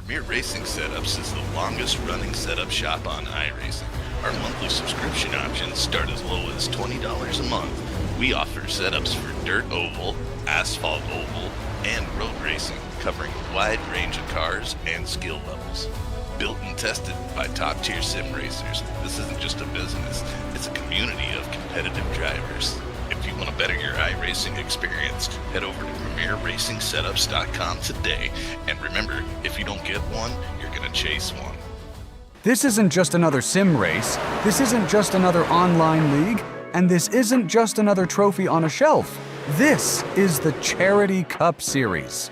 Premier Racing Setups is the longest running setup shop on iRacing. Our monthly subscription options start as low as $20 a month. We offer setups for dirt oval, asphalt oval, and road racing, covering a wide range of cars and skill levels. Built and tested by top-tier sim racers, this isn't just a business, it's a community of competitive drivers. If you want to better your iRacing experience, head over to PremierRacingSetups.com today. And remember, if you don't get one, you're going to chase one. This isn't just another sim race, this isn't just another online league, and this isn't just another trophy on a shelf. This is the Charity Cup Series.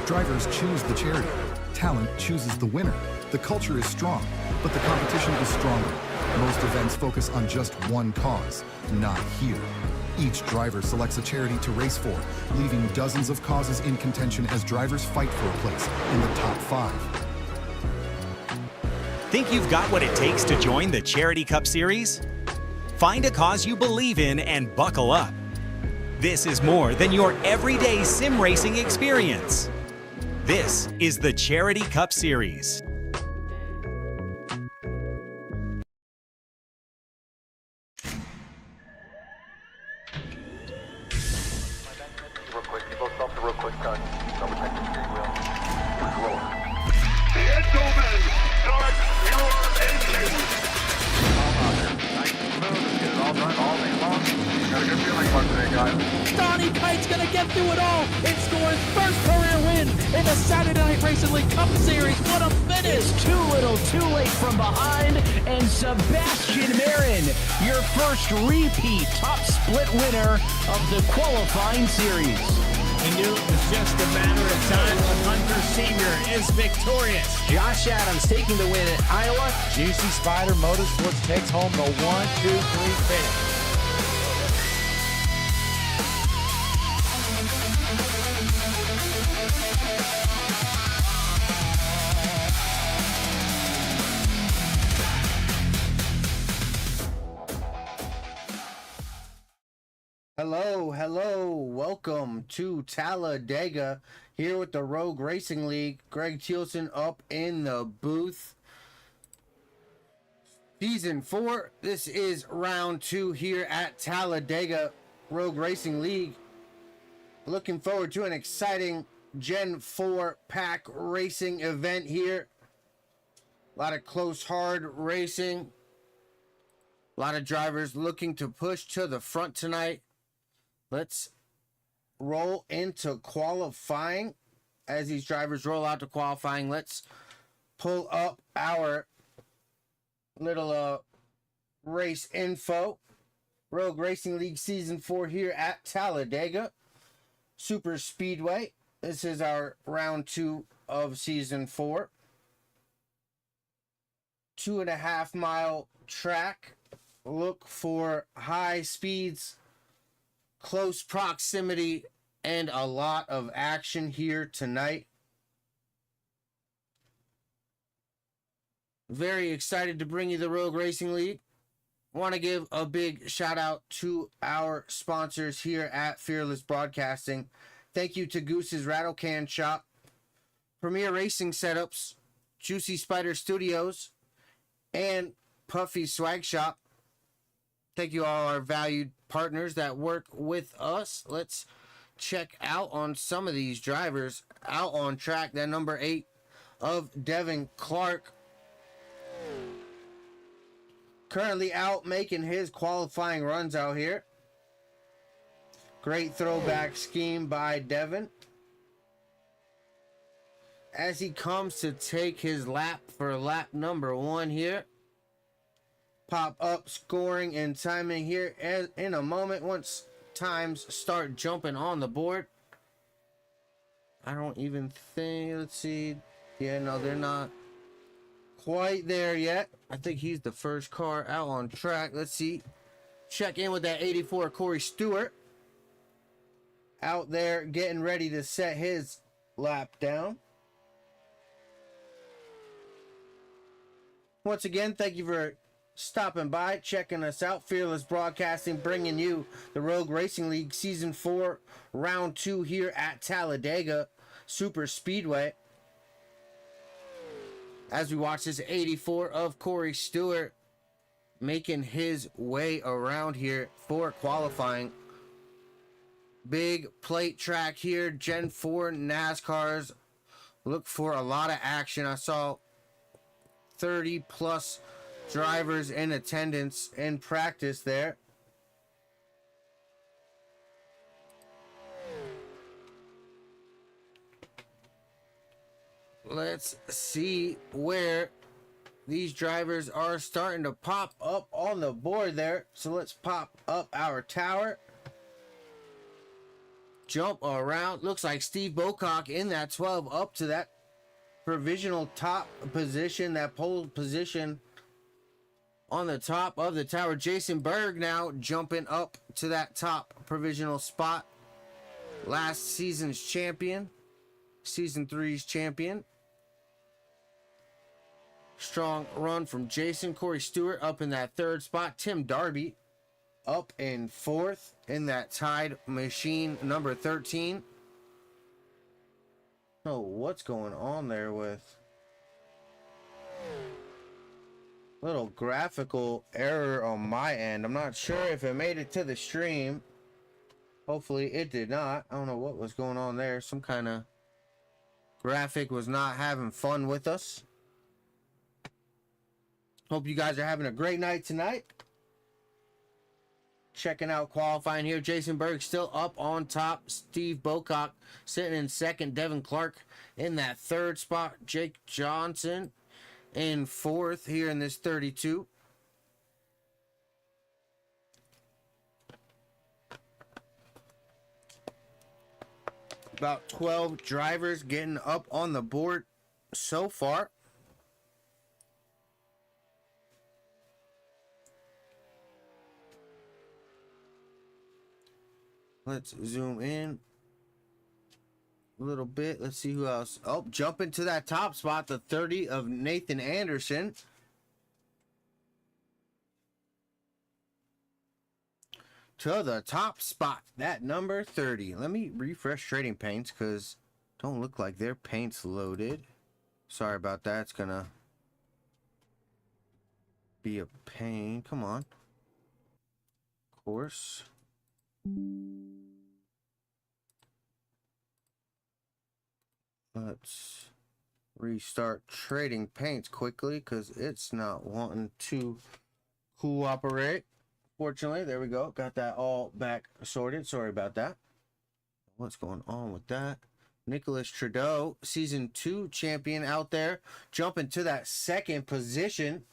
Drivers choose the charity. Talent chooses the winner. The culture is strong, but the competition is stronger. Most events focus on just one cause, not here. Each driver selects a charity to race for, leaving dozens of causes in contention as drivers fight for a place in the top 5. Think you've got what it takes to join the Charity Cup Series? Find a cause you believe in and buckle up. This is more than your everyday sim racing experience. This is the Charity Cup Series. Donnie Kite's gonna get through it all and score his first career win in the Saturday Night Racing League Cup Series. What a finish! It's too little, too late from behind, and Sebastian Marin, your first repeat top split winner of the qualifying series. He knew it was just a matter of time when Hunter Sr. is victorious. Josh Adams taking the win at Iowa. Juicy Spider Motorsports takes home the 1-2-3 finish. Hello, welcome to Talladega, here with the Rogue Racing League. Greg Thielsen up in the booth. Season 4, this is round 2 here at Talladega Rogue Racing League. Looking forward to an exciting Gen 4 pack racing event here. A lot of close, hard racing. A lot of drivers looking to push to the front tonight. Let's roll into qualifying. As these drivers roll out to qualifying, let's pull up our little race info. Rogue Racing League Season 4 here at Talladega Super Speedway. This is our round 2 of Season 4. 2.5 mile track. Look for high speeds, close proximity, and a lot of action here tonight. Very excited to bring you the Rogue Racing League. Want to give a big shout out to our sponsors here at Fearless Broadcasting. Thank you to Goose's Rattle Can Shop, Premier Racing Setups, Juicy Spider Studios, and Puffy Swag Shop. Thank you all our valued partners that work with us. Let's check out on some of these drivers out on track. That number 8 of Devin Clark, currently out making his qualifying runs out here. Great throwback scheme by Devin as he comes to take his lap for lap number 1 here. Pop up scoring and timing here in a moment once times start jumping on the board. I don't even think, let's see. Yeah, no, they're not quite there yet. I think he's the first car out on track. Let's see. Check in with that 84 Corey Stewart. Out there getting ready to set his lap down. Once again, thank you for stopping by, checking us out. Fearless Broadcasting bringing you the Rogue Racing League Season 4 Round 2 here at Talladega Super Speedway. as we watch this 84 of Corey Stewart making his way around here for qualifying. Big plate track here. Gen 4 NASCARs look for a lot of action. I saw 30 plus drivers in attendance in practice there. Let's see where these drivers are starting to pop up on the board there. So let's pop up our tower. Jump around. Looks like Steve Bocock in that 12 up to that provisional top position, that pole position on the top of the tower. Jason Berg now jumping up to that top provisional spot. Last season's champion, season 3's champion. Strong run from Jason. Corey Stewart up in that 3rd spot. Tim Darby up in 4th in that tied machine number 13. Oh, what's going on there with little graphical error on my end? I'm not sure if it made it to the stream. Hopefully it did not. I don't know what was going on there. Some kind of graphic was not having fun with us. Hope you guys are having a great night tonight. Checking out qualifying here. Jason Berg still up on top. Steve Bocock sitting in 2nd. Devin Clark in that 3rd spot. Jake Johnson in 4th here in this 32. About 12 drivers getting up on the board so far. Let's zoom in a little bit. Let's see who else. Oh, jump into that top spot. The 30 of Nathan Anderson. To the top spot. That number 30. Let me refresh Trading Paints because don't look like their paint's loaded. Sorry about that. It's going to be a pain. Come on. Of course. Let's restart Trading Paints quickly because it's not wanting to cooperate. Fortunately, there we go. Got that all back sorted. Sorry about that. What's going on with that? Nicholas Trudeau, season 2 champion out there, jumping to that 2nd position.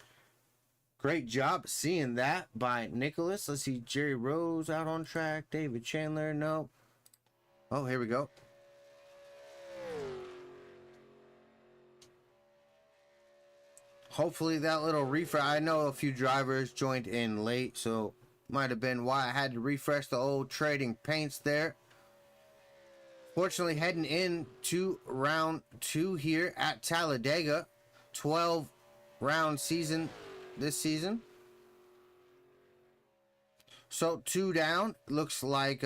Great job seeing that by Nicholas. Let's see, Jerry Rose out on track. David Chandler, no. Oh, here we go. Hopefully that little refresh. I know a few drivers joined in late, so might have been why I had to refresh the old Trading Paints there. Fortunately, heading into round 2 here at Talladega. 12 round season this season. So 2 down. Looks like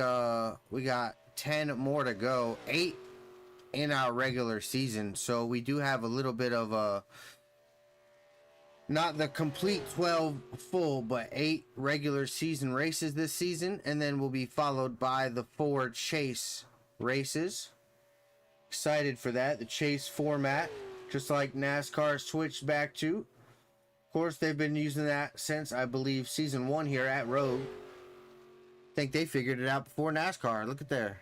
we got 10 more to go. 8 in our regular season. So we do have a little bit of a, not the complete 12 full, but 8 regular season races this season. And then will be followed by the 4 chase races. Excited for that. The chase format, just like NASCAR switched back to. Of course, they've been using that since, I believe, season 1 here at Road. Think they figured it out before NASCAR. Look at there.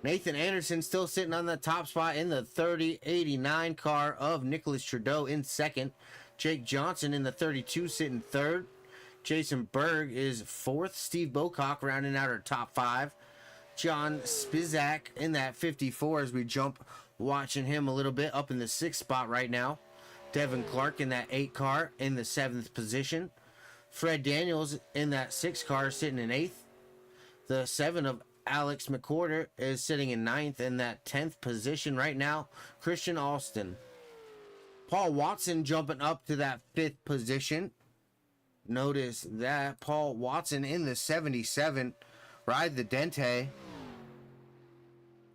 Nathan Anderson still sitting on the top spot in the 3089 car of Nicholas Trudeau in 2nd. Jake Johnson in the 32 sitting 3rd. Jason Berg is 4th. Steve Bocock rounding out our top 5. John Spizak in that 54 as we jump, watching him a little bit up in the 6th spot right now. Devin Clark in that 8 car in the 7th position. Fred Daniels in that 6 car sitting in 8th. The 7 of Alex McCorder is sitting in 9th in that 10th position right now. Christian Alston. Paul Watson jumping up to that 5th position. Notice that Paul Watson in the 77. Ride the Dente.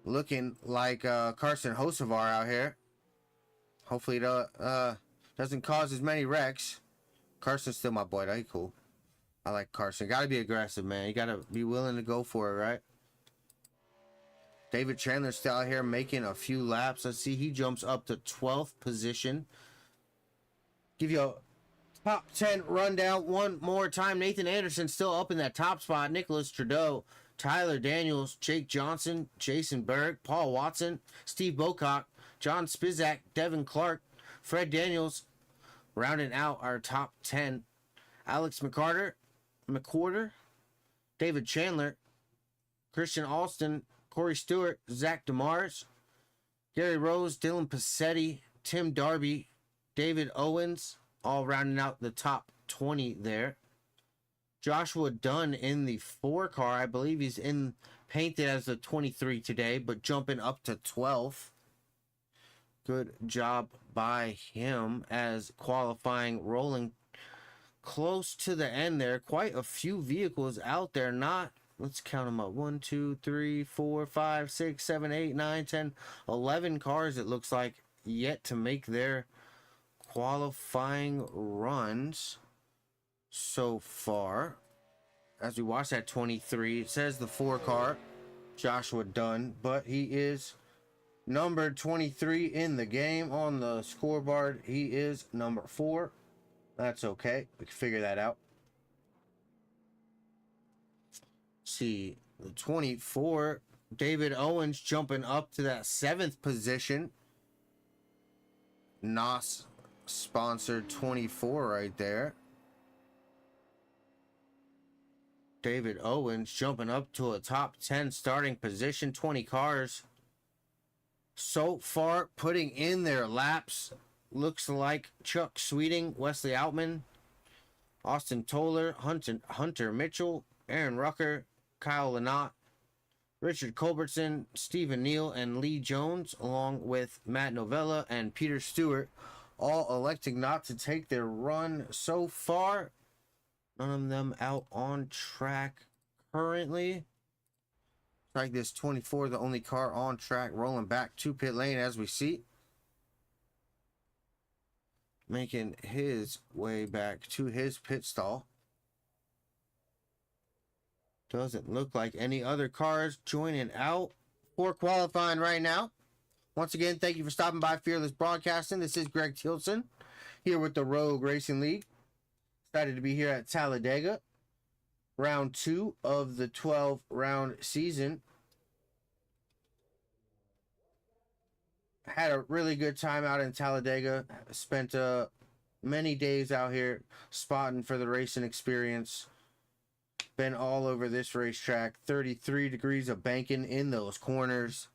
Looking like Carson Hocevar out here. Hopefully it doesn't cause as many wrecks. Carson's still my boy, though. He cool. I like Carson. Gotta be aggressive, man. You gotta be willing to go for it, right? David Chandler's still out here making a few laps. Let's see, he jumps up to 12th position. Give you a top 10 rundown one more time. Nathan Anderson still up in that top spot. Nicholas Trudeau, Tyler Daniels, Jake Johnson, Jason Berg, Paul Watson, Steve Bocock, John Spizak, Devin Clark, Fred Daniels, rounding out our top 10. Alex McQuarter, David Chandler, Christian Alston, Corey Stewart, Zach DeMars, Gary Rose, Dylan Passetti, Tim Darby, David Owens, all rounding out the top 20 there. Joshua Dunn in the 4 car. I believe he's painted as a 23 today, but jumping up to 12th. Good job by him as qualifying rolling close to the end there. Quite a few vehicles out there. Let's count them up. 1, 2, 3, 4, 5, 6, 7, 8, 9, 10, 11 cars, it looks like, yet to make their qualifying runs so far. As we watch that 23, it says the 4 car, Joshua Dunn, but he is number 23 in the game on the scoreboard. He is number 4. That's okay. We can figure that out. See, the 24, David Owens jumping up to that 7th position. NOS sponsored 24 right there. David Owens jumping up to a top 10 starting position. 20 cars so far putting in their laps. Looks like Chuck Sweeting, Wesley Outman, Austin Toller, Hunter Mitchell, Aaron Rucker, Kyle Lynott, Richard Culbertson, Stephen Neal, and Lee Jones, along with Matt Novella and Peter Stewart, all electing not to take their run so far. None of them out on track currently. Like this 24, the only car on track, rolling back to pit lane as we see. Making his way back to his pit stall. Doesn't look like any other cars joining out for qualifying right now. Once again, thank you for stopping by Fearless Broadcasting. This is Greg Tilson here with the Rogue Racing League. Excited to be here at Talladega. Round 2 of the 12-round season. Had a really good time out in Talladega. Spent many days out here spotting for the racing experience. Been all over this racetrack. 33 degrees of banking in those corners.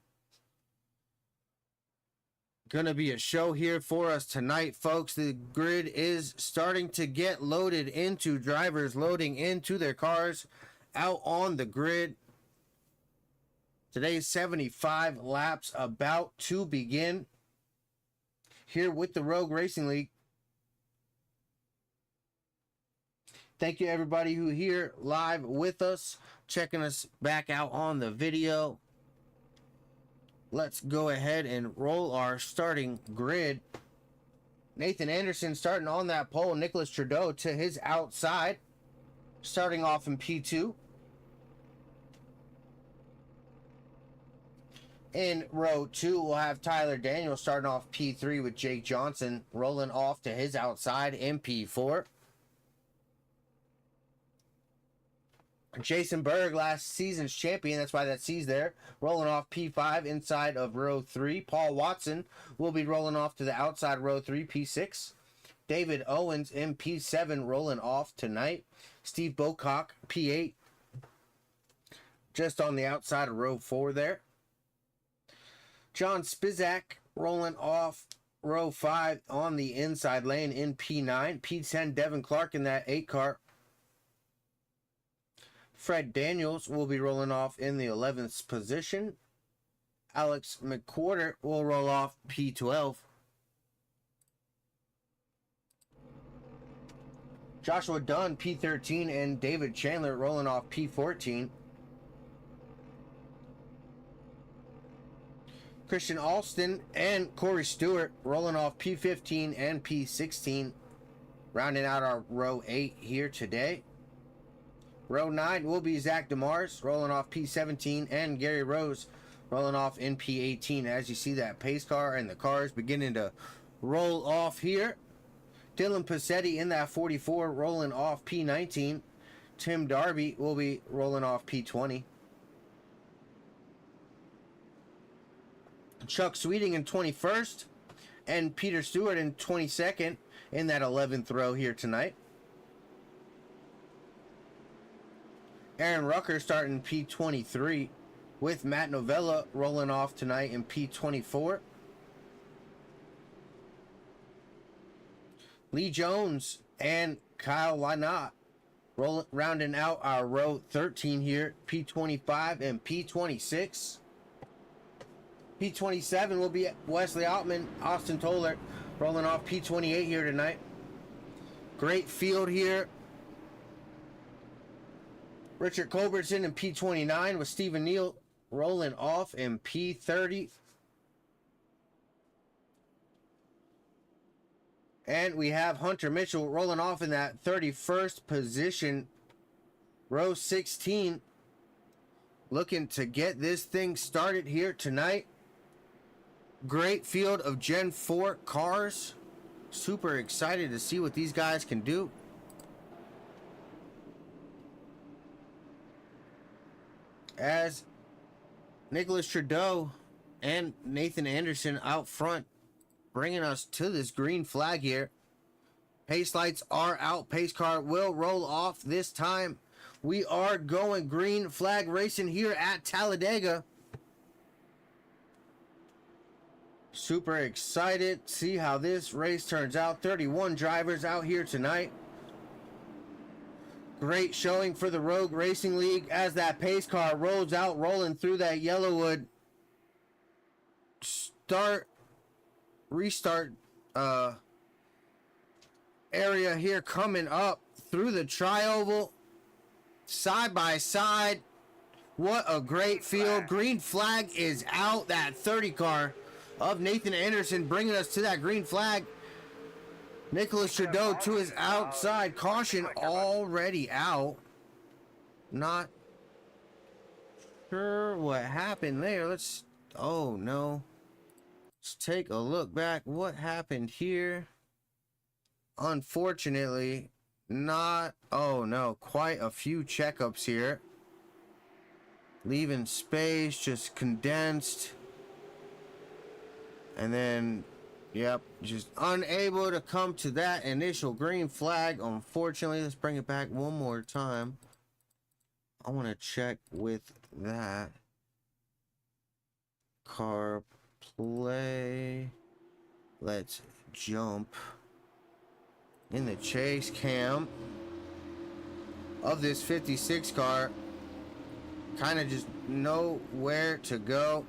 Gonna be a show here for us tonight, folks. The grid is starting to get loaded into drivers loading into their cars out on the grid. Today's 75 laps about to begin here with the Rogue Racing League. Thank you everybody who here live with us, checking us back out on the video. Let's go ahead and roll our starting grid. Nathan Anderson starting on that pole. Nicholas Trudeau to his outside, starting off in P2. In row 2, we'll have Tyler Daniels starting off P3 with Jake Johnson rolling off to his outside in P4. Jason Berg, last season's champion, that's why that C's there, rolling off P5 inside of row 3. Paul Watson will be rolling off to the outside row 3, P6. David Owens in P7 rolling off tonight. Steve Bocock, P8, just on the outside of row 4 there. John Spizak rolling off row 5 on the inside lane in P9. P10, Devin Clark in that 8 car. Fred Daniels will be rolling off in the 11th position. Alex McQuarter will roll off P12. Joshua Dunn, P13, and David Chandler rolling off P14. Christian Alston and Corey Stewart rolling off P15 and P16, rounding out our row 8 here today. Row 9 will be Zach DeMars rolling off P17 and Gary Rose rolling off in P18. As you see that pace car and the cars beginning to roll off here. Dylan Passetti in that 44 rolling off P19. Tim Darby will be rolling off P20. Chuck Sweeting in 21st and Peter Stewart in 22nd in that 11th row here tonight. Aaron Rucker starting P23 with Matt Novella rolling off tonight in P24. Lee Jones and Kyle Lynott rounding out our row 13 here, P25 and P26. P27 will be Wesley Altman, Austin Toller rolling off P28 here tonight. Great field here. Richard Culbertson in P29 with Stephen Neal rolling off in P30. And we have Hunter Mitchell rolling off in that 31st position, row 16. Looking to get this thing started here tonight. Great field of Gen 4 cars. Super excited to see what these guys can do. As Nicholas Trudeau and Nathan Anderson out front, bringing us to this green flag here. Pace lights are out. Pace car will roll off this time. We are going green flag racing here at Talladega. Super excited. See how this race turns out. 31 drivers out here tonight. Great showing for the Rogue Racing League as that pace car rolls out, rolling through that Yellowwood restart area here, coming up through the tri-oval, side by side. What a great field. Green flag is out. That 30 car of Nathan Anderson bringing us to that green flag. Nicholas Trudeau to his outside. Caution already out. Not sure what happened there. Oh no. Let's take a look back. What happened here? Unfortunately, oh no, quite a few checkups here. Leaving space, just condensed. And then, yep, just unable to come to that initial green flag. Unfortunately, let's bring it back one more time. I want to check with that. Car play. Let's jump in the chase cam of this 56 car. Kind of just nowhere to go,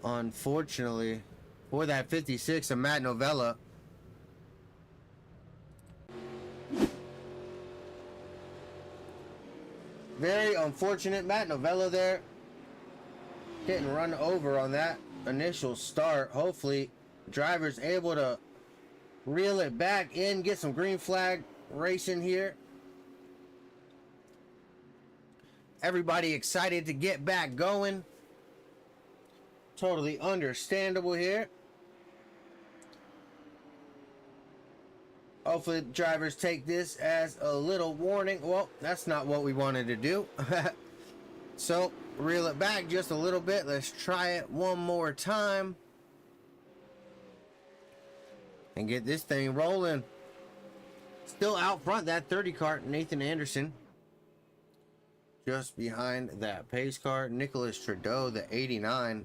unfortunately, for that 56 of Matt Novella. Very unfortunate. Matt Novella there getting run over on that initial start. Hopefully driver's able to reel it back in, get some green flag racing here. Everybody excited to get back going. Totally understandable here. Hopefully drivers take this as a little warning. Well, that's not what we wanted to do. So reel it back just a little bit. Let's try it one more time and get this thing rolling. Still out front, that 30 car, Nathan Anderson. Just behind that pace car, Nicholas Trudeau, the 89,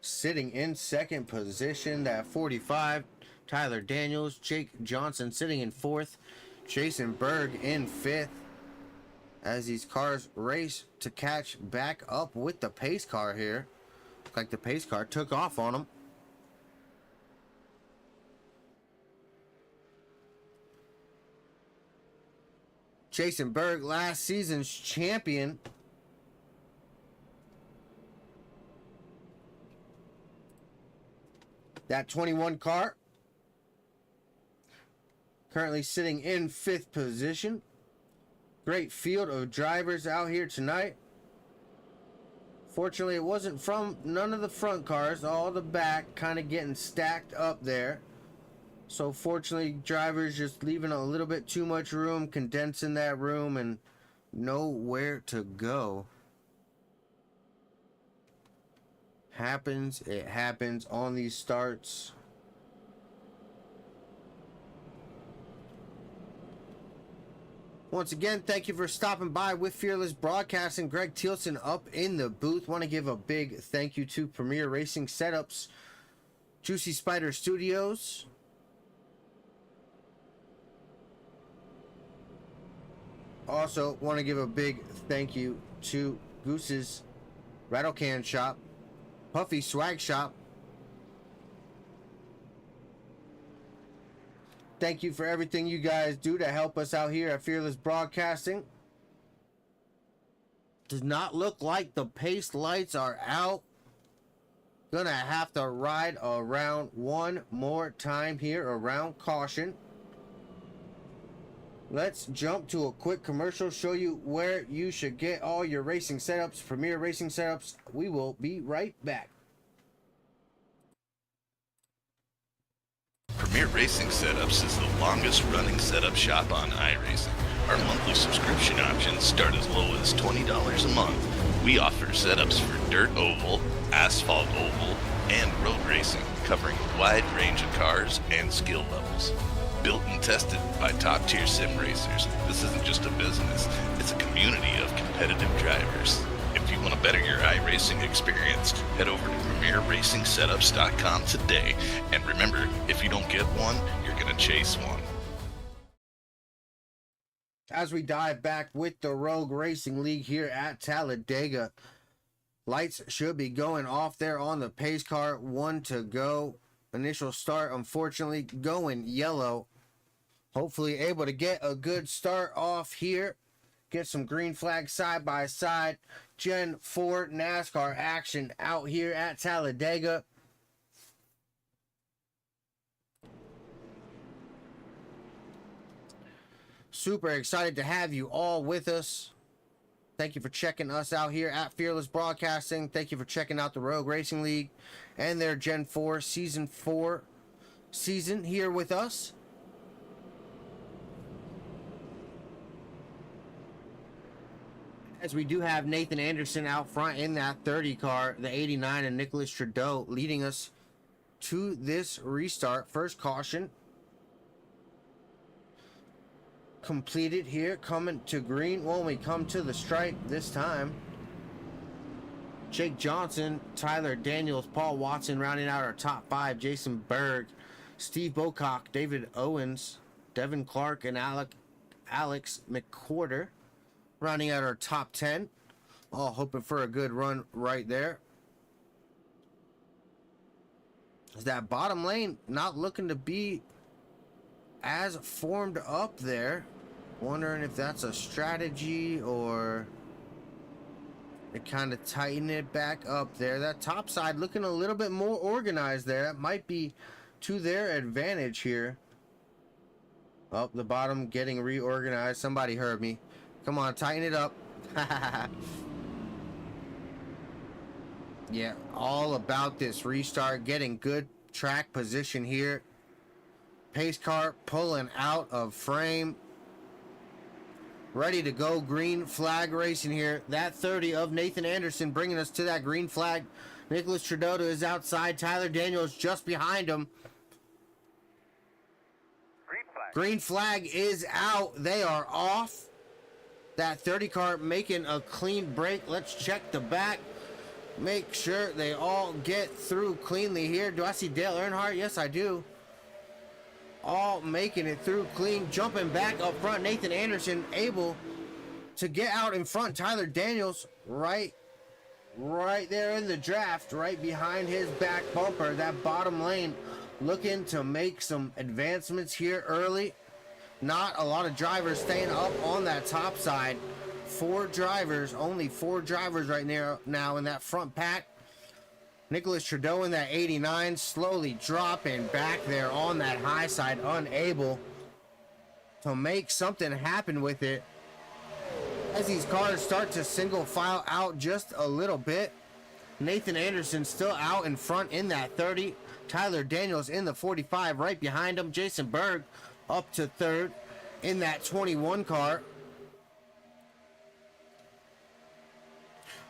sitting in second position. That 45, Tyler Daniels. Jake Johnson sitting in fourth. Jason Berg in fifth. As these cars race to catch back up with the pace car here. Looks like the pace car took off on them. Jason Berg, last season's champion. That 21 car currently sitting in 5th position. Great field of drivers out here tonight. Fortunately, it wasn't from none of the front cars, all the back kind of getting stacked up there. So fortunately, drivers just leaving a little bit too much room, condensing that room, and nowhere to go. It happens on these starts. Once again, thank you for stopping by with Fearless Broadcasting. Greg Thielsen up in the booth. Want to give a big thank you to Premier Racing Setups, Juicy Spider Studios, also want to give a big thank you to Goose's Rattle Can Shop, Puffy Swag Shop. Thank you for everything you guys do to help us out here at Fearless Broadcasting. Does not look like the pace lights are out. Gonna have to ride around one more time here around caution. Let's jump to a quick commercial, show you where you should get all your racing setups, Premier Racing Setups. We will be right back. Premier Racing Setups is the longest running setup shop on iRacing. Our monthly subscription options start as low as $20 a month. We offer setups for dirt oval, asphalt oval, and road racing, covering a wide range of cars and skill levels. Built and tested by top-tier sim racers, this isn't just a business, it's a community of competitive drivers. If you want to better your iRacing experience, head over to PremierRacingSetups.com today. And remember, if you don't get one, you're going to chase one. As we dive back with the Rogue Racing League here at Talladega, lights should be going off there on the pace car. 1 to go. Initial start, unfortunately, going yellow. Hopefully able to get a good start off here. Get some green flag side by side. Gen 4 NASCAR action out here at Talladega. Super excited to have you all with us. Thank you for checking us out here at Fearless Broadcasting. Thank you for checking out the Rogue Racing League and their Gen 4 Season 4 season here with us. As we do have Nathan Anderson out front in that 30 car, the 89, and Nicholas Trudeau leading us to this restart. First caution completed here, coming to green when we come to the stripe this time. Jake Johnson, Tyler Daniels, Paul Watson rounding out our top 5. Jason Berg, Steve Bocock, David Owens, Devin Clark, and Alex McQuarter rounding out our top 10. All hoping for a good run right there. That bottom lane not looking to be as formed up there. Wondering if that's a strategy or to kind of tighten it back up there. That top side looking a little bit more organized there. That might be to their advantage here. Up the bottom getting reorganized. Somebody heard me. Come on, tighten it up. Yeah, all about this restart. Getting good track position here. Pace car pulling out of frame. Ready to go. Green flag racing here. That 30 of Nathan Anderson bringing us to that green flag. Nicholas Trudeau is outside. Tyler Daniels just behind him. Green flag is out. They are off. That 30 car making a clean break. Let's check the back. Make sure they all get through cleanly here. Do I see Dale Earnhardt? Yes, I do. All making it through clean. Jumping back up front. Nathan Anderson able to get out in front. Tyler Daniels right there in the draft. Right behind his back bumper. That bottom lane looking to make some advancements here early. Not a lot of drivers staying up on that top side. 4 drivers, only 4 drivers right now in that front pack. Nicholas Trudeau in that 89, slowly dropping back there on that high side, unable to make something happen with it. As these cars start to single file out just a little bit, Nathan Anderson still out in front in that 30. Tyler Daniels in the 45 right behind him. Jason Berg up to third in that 21 car.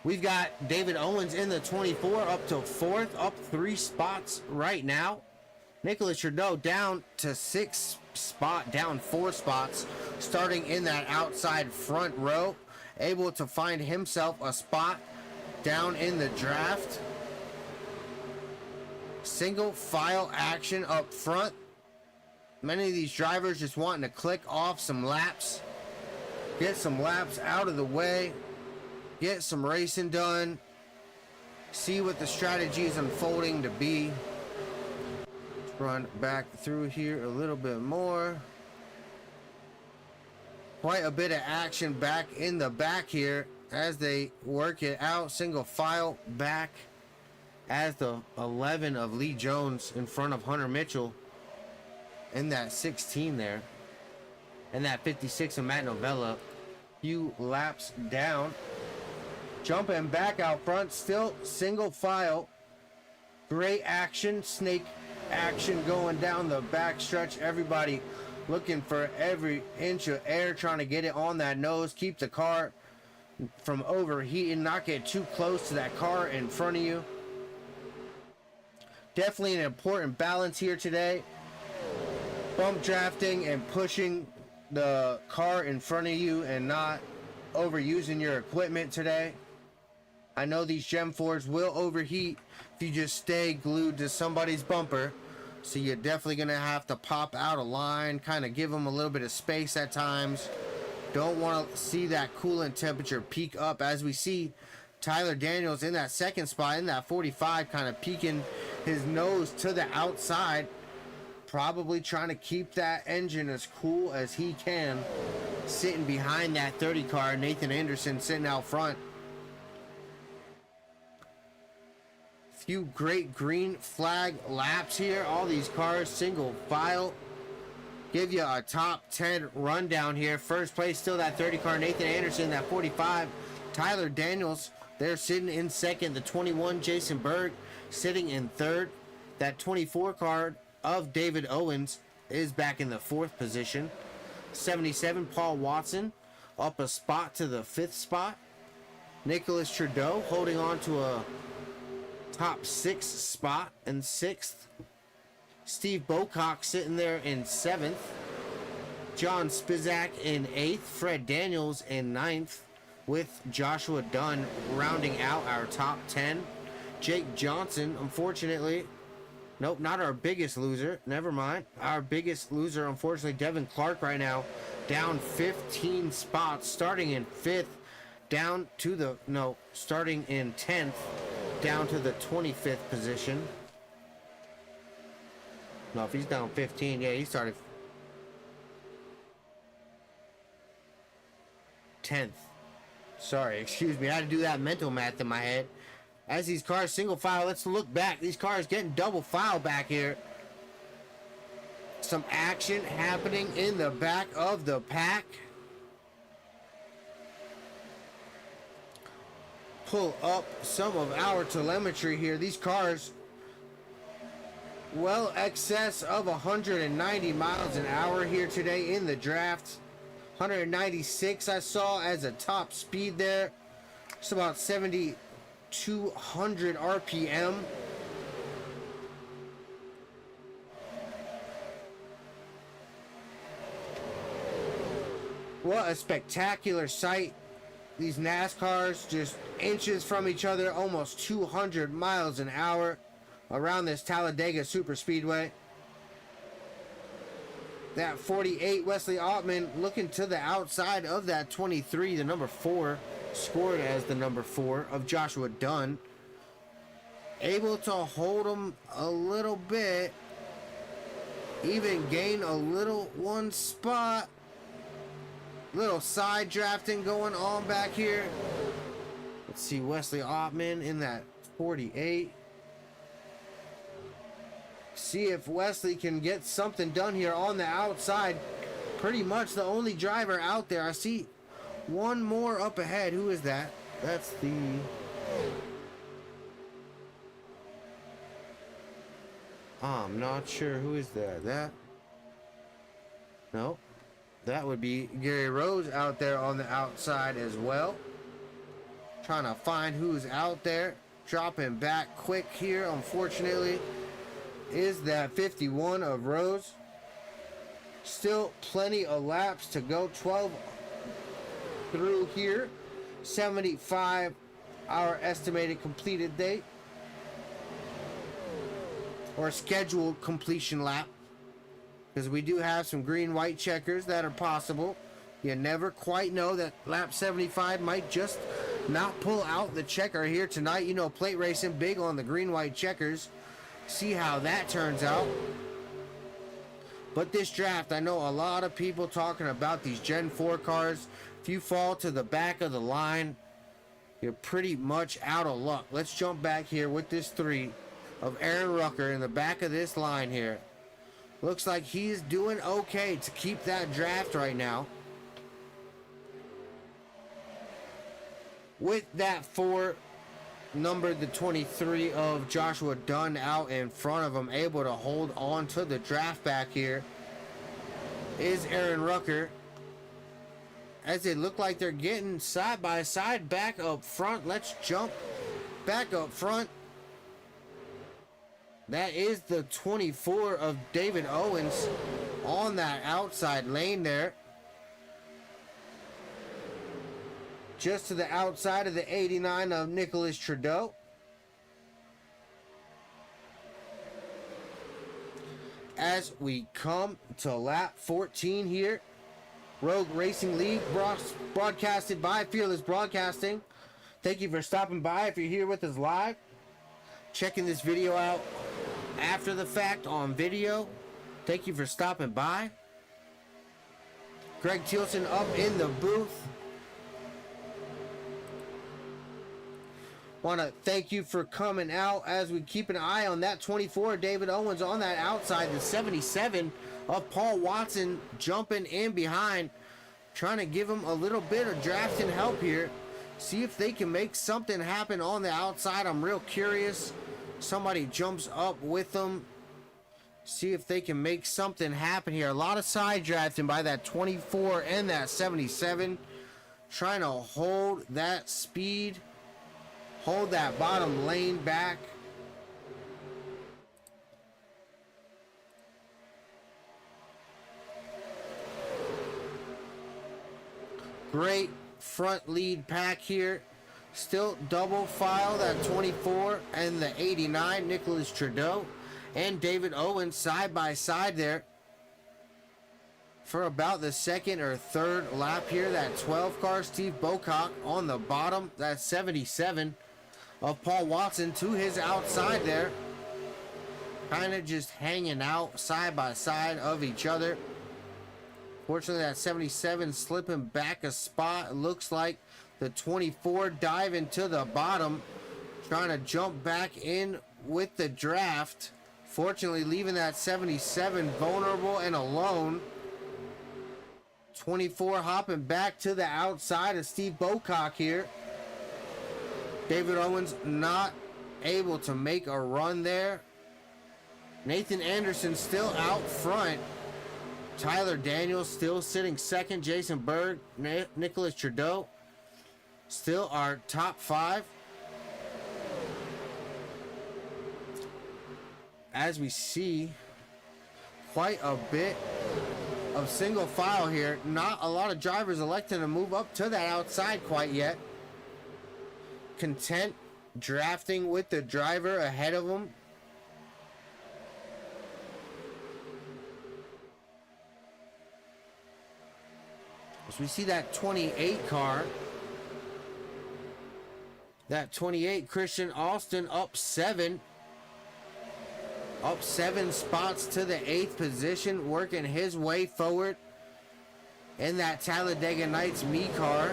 We've got David Owens in the 24 up to fourth, up 3 spots right now. Nicholas Trudeau down to 6th spot, down 4 spots, starting in that outside front row, able to find himself a spot down in the draft. Single file action up front. Many of these drivers just wanting to click off some laps, get some laps out of the way, get some racing done, see what the strategy is unfolding to be. Let's run back through here a little bit more. Quite a bit of action back in the back here as they work it out. Single file back as the 11 of Lee Jones in front of Hunter Mitchell in that 16 there, and that 56 of Matt Novella. Few laps down, jumping back out front, still single file. Great action, snake action going down the back stretch. Everybody looking for every inch of air, trying to get it on that nose, keep the car from overheating, not get too close to that car in front of you. Definitely an important balance here today. Bump drafting and pushing the car in front of you and not overusing your equipment today. I know these Gen 4s will overheat if you just stay glued to somebody's bumper. So you're definitely going to have to pop out a line, kind of give them a little bit of space at times. Don't want to see that coolant temperature peak up, as we see Tyler Daniels in that second spot in that 45, kind of peeking his nose to the outside, probably trying to keep that engine as cool as he can, sitting behind that 30 car. Nathan Anderson sitting out front. Few great green flag laps here. All these cars single file. Give you a top 10 rundown here. First place still that 30 car, Nathan Anderson, that 45. Tyler Daniels, they're sitting in second. The 21, Jason Berg, sitting in third. That 24 car of David Owens is back in the 4th position. 77, Paul Watson, up a spot to the 5th spot. Nicholas Trudeau holding on to a top 6 spot in 6th. Steve Bocock sitting there in 7th. John Spizak in 8th. Fred Daniels in 9th, with Joshua Dunn rounding out our top 10. Jake Johnson, unfortunately, nope, not our biggest loser. Never mind. Our biggest loser, unfortunately, Devin Clark right now, down 15 spots, starting in 5th, down to the, no, starting in 10th, down to the 25th position. No, if he's down 15, yeah, he started 10th. Sorry, excuse me. I had to do that mental math in my head. As these cars single file, let's look back. These cars getting double file back here. Some action happening in the back of the pack. Pull up some of our telemetry here. These cars, well excess of 190 miles an hour here today in the draft. 196 I saw as a top speed there. It's about 7,200 RPM. What a spectacular sight. These NASCARs just inches from each other, almost 200 miles an hour around this Talladega Super Speedway. That 48, Wesley Ottman, looking to the outside of that 23, the number 4, scored as the number 4 of Joshua Dunn. Able to hold him a little bit, even gain a little one spot. Little side drafting going on back here. Let's see, Wesley Ottman in that 48. See if Wesley can get something done here on the outside. Pretty much the only driver out there. I see one more up ahead. Who is that? That's the... I'm not sure who is that. No. That would be Gary Rose out there on the outside as well. Trying to find who's out there. Dropping back quick here, unfortunately, is that 51 of Rose. Still plenty of laps to go. 12 through here. 75 our estimated completed date. Or scheduled completion lap. Because we do have some green-white checkers that are possible. You never quite know. That lap 75 might just not pull out the checker here tonight. You know, plate racing big on the green-white checkers. See how that turns out. But this draft, I know a lot of people talking about these Gen 4 cars. If you fall to the back of the line, you're pretty much out of luck. Let's jump back here with this 3 of Aaron Rucker in the back of this line here. Looks like he's doing okay to keep that draft right now. With that 4, numbered the 23 of Joshua Dunn out in front of him, able to hold on to the draft back here, is Aaron Rucker. As they look like they're getting side by side back up front. Let's jump back up front. That is the 24 of David Owens on that outside lane there. Just to the outside of the 89 of Nicholas Trudeau. As we come to lap 14 here. Rogue Racing League broadcasted by Fearless Broadcasting. Thank you for stopping by if you're here with us live. Checking this video out after the fact on video. Thank you for stopping by. Greg Tilson up in the booth. Want to thank you for coming out as we keep an eye on that 24 David Owens on that outside. The 77 of Paul Watson jumping in behind, trying to give him a little bit of drafting help here. See if they can make something happen on the outside. I'm real curious. Somebody jumps up with them. See if they can make something happen here. A lot of side drafting by that 24 and that 77. Trying to hold that speed. Hold that bottom lane back. Great front lead pack here. Still double file that 24 and the 89, Nicholas Trudeau and David Owens side by side there for about the second or third lap here. That 12 car, Steve Bocock on the bottom. That 77 of Paul Watson to his outside there. Kind of just hanging out side by side of each other. Fortunately, that 77 slipping back a spot. It looks like the 24 diving to the bottom, trying to jump back in with the draft. Fortunately, leaving that 77 vulnerable and alone. 24 hopping back to the outside of Steve Bocock here. David Owens not able to make a run there. Nathan Anderson still out front. Tyler Daniels still sitting second. Jason Berg, Nicholas Trudeau still our top 5. As we see quite a bit of single file here. Not a lot of drivers electing to move up to that outside quite yet. Content drafting with the driver ahead of them. As we see that 28 car. That 28, Christian Austin up 7. Up 7 spots to the 8th position, working his way forward in that Talladega Nights me car.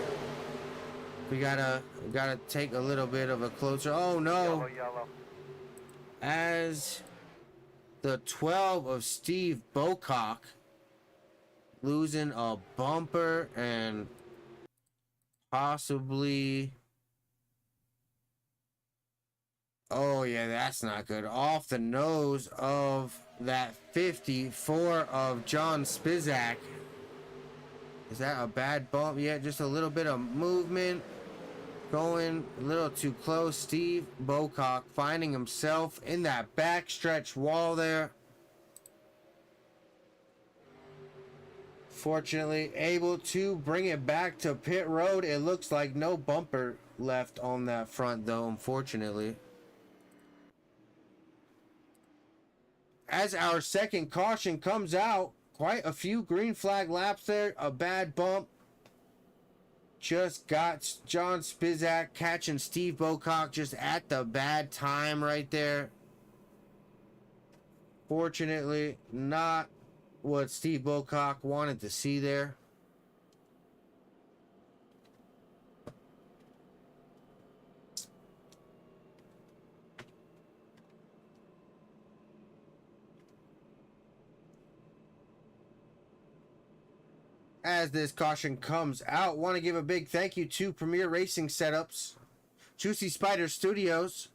We gotta take a little bit of a closer. Oh no! Yellow. As The 12 of Steve Bocock losing a bumper and possibly... Oh yeah, that's not good. Off the nose of that 54 of John Spizak. Is that a bad bump? Yeah, just a little bit of movement. Going a little too close. Steve Bocock finding himself in that backstretch wall there. Fortunately, able to bring it back to pit road. It looks like no bumper left on that front though, unfortunately. As our second caution comes out, quite a few green flag laps there. A bad bump. Just got John Spizak catching Steve Bocock just at the bad time right there. Fortunately, not what Steve Bocock wanted to see there. As this caution comes out, want to give a big thank you to Premier Racing Setups, Juicy Spider Studios,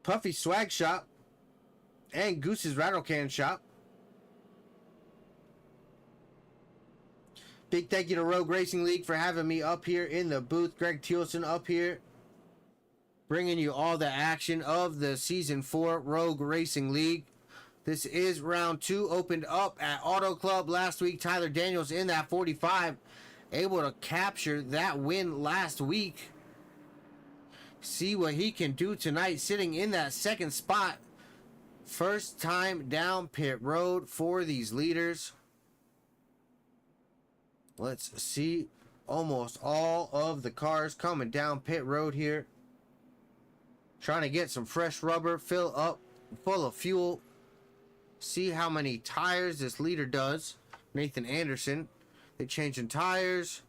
Puffy Swag Shop, and Goose's Rattle Can Shop. Big thank you to Rogue Racing League for having me up here in the booth. Greg Thielsen up here, bringing you all the action of the Season 4 Rogue Racing League. This is round 2, opened up at Auto Club last week. Tyler Daniels in that 45, able to capture that win last week. See what he can do tonight, sitting in that second spot. First time down pit road for these leaders. Let's see, almost all of the cars coming down pit road here. Trying to get some fresh rubber, fill up full of fuel. See how many tires this leader does. Nathan Anderson. They changing tires.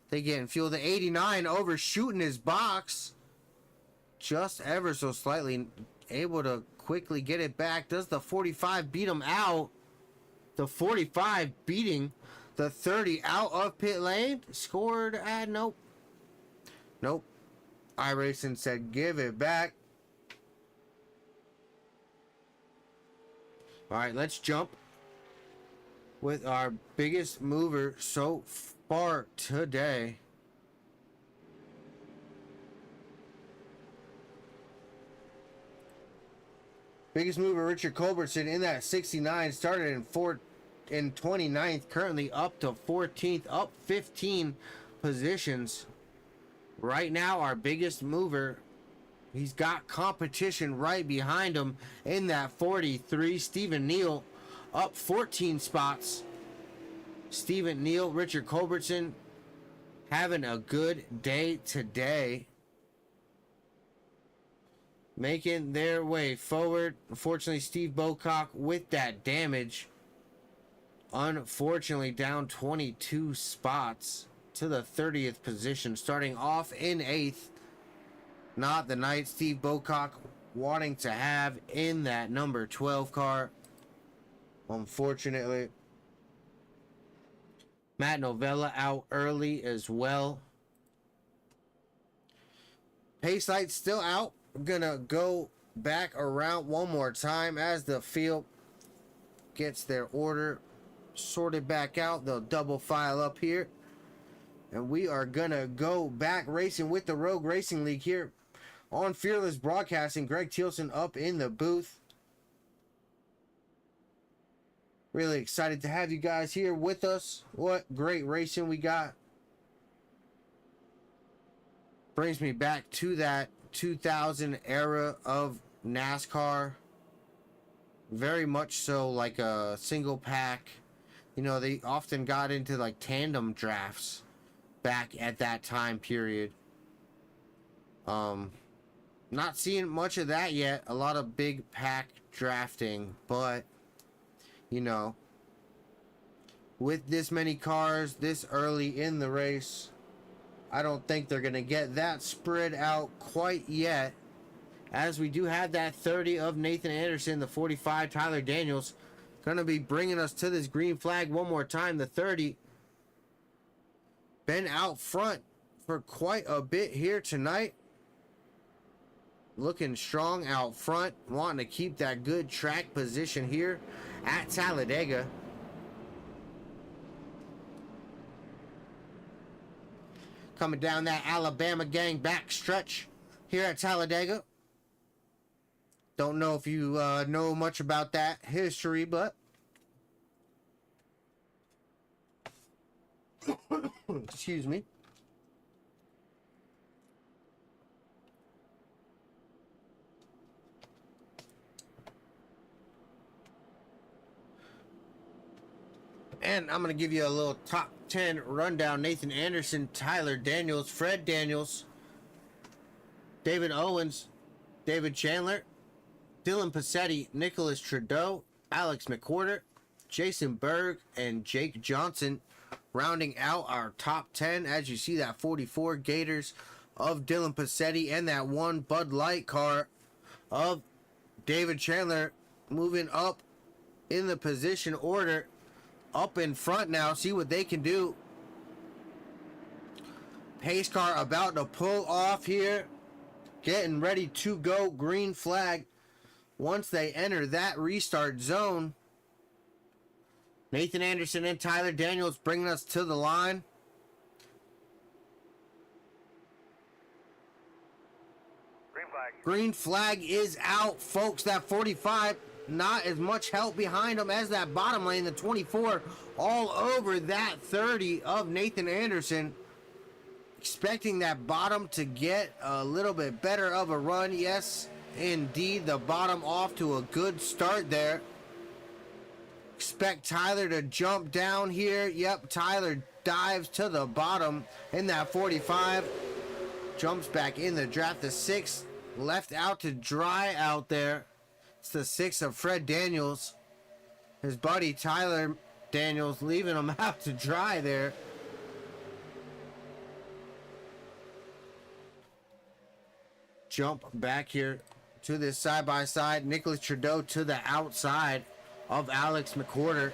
They getting fuel. The 89 overshooting his box. Just ever so slightly. Able to quickly get it back. Does the 45 beat him out? The 45 beating the 30 out of pit lane. Scored. Nope. Nope. iRacing said give it back. All right, let's jump with our biggest mover so far today. Biggest mover Richard Culbertson in that 69, started in 29th, currently up to 14th, up 15 positions. Right now, our biggest mover, he's got competition right behind him in that 43. Stephen Neal up 14 spots. Stephen Neal, Richard Culbertson having a good day today. Making their way forward. Unfortunately, Steve Bocock with that damage. Unfortunately, down 22 spots to the 30th position. Starting off in 8th. Not the night Steve Bocock wanting to have in that number 12 car. Unfortunately. Matt Novella out early as well. Pace light still out. I'm gonna go back around one more time as the field gets their order sorted back out. They'll double file up here. And we are gonna go back racing with the Rogue Racing League here on Fearless Broadcasting. Greg Thielsen up in the booth. Really excited to have you guys here with us. What great racing we got. Brings me back to that 2000 era of NASCAR. Very much so like a single pack. You know, they often got into like tandem drafts back at that time period. Not seeing much of that yet. A lot of big pack drafting, but you know, with this many cars this early in the race, I don't think they're gonna get that spread out quite yet. as we do have that 30 of Nathan Anderson, the 45 Tyler Daniels. Gonna be bringing us to this green flag one more time. The 30 been out front for quite a bit here tonight. Looking strong out front, wanting to keep that good track position here at Talladega. Coming down that Alabama gang backstretch here at Talladega. Don't know if you know much about that history, but excuse me. And I'm going to give you a little top 10 rundown. Nathan Anderson, Tyler Daniels, Fred Daniels, David Owens, David Chandler, Dylan Passetti, Nicholas Trudeau, Alex McWhorter, Jason Berg, and Jake Johnson, rounding out our top 10. As you see, that 44 Gators of Dylan Passetti and that one Bud Light car of David Chandler moving up in the position order. Up in front now, see what they can do. Pace car about to pull off here, getting ready to go green flag once they enter that restart zone. Nathan Anderson and Tyler Daniels bringing us to the line. Green flag is out, folks. That 45, not as much help behind him as that bottom lane. The 24 all over that 30 of Nathan Anderson. Expecting that bottom to get a little bit better of a run. Yes, indeed, the bottom off to a good start there. Expect Tyler to jump down here. Yep, Tyler dives to the bottom in that 45. Jumps back in the draft. The 6 left out to dry out there. It's the 6 of Fred Daniels. His buddy Tyler Daniels leaving him out to dry there. Jump back here to this side-by-side. Nicholas Trudeau to the outside of Alex McWhorter.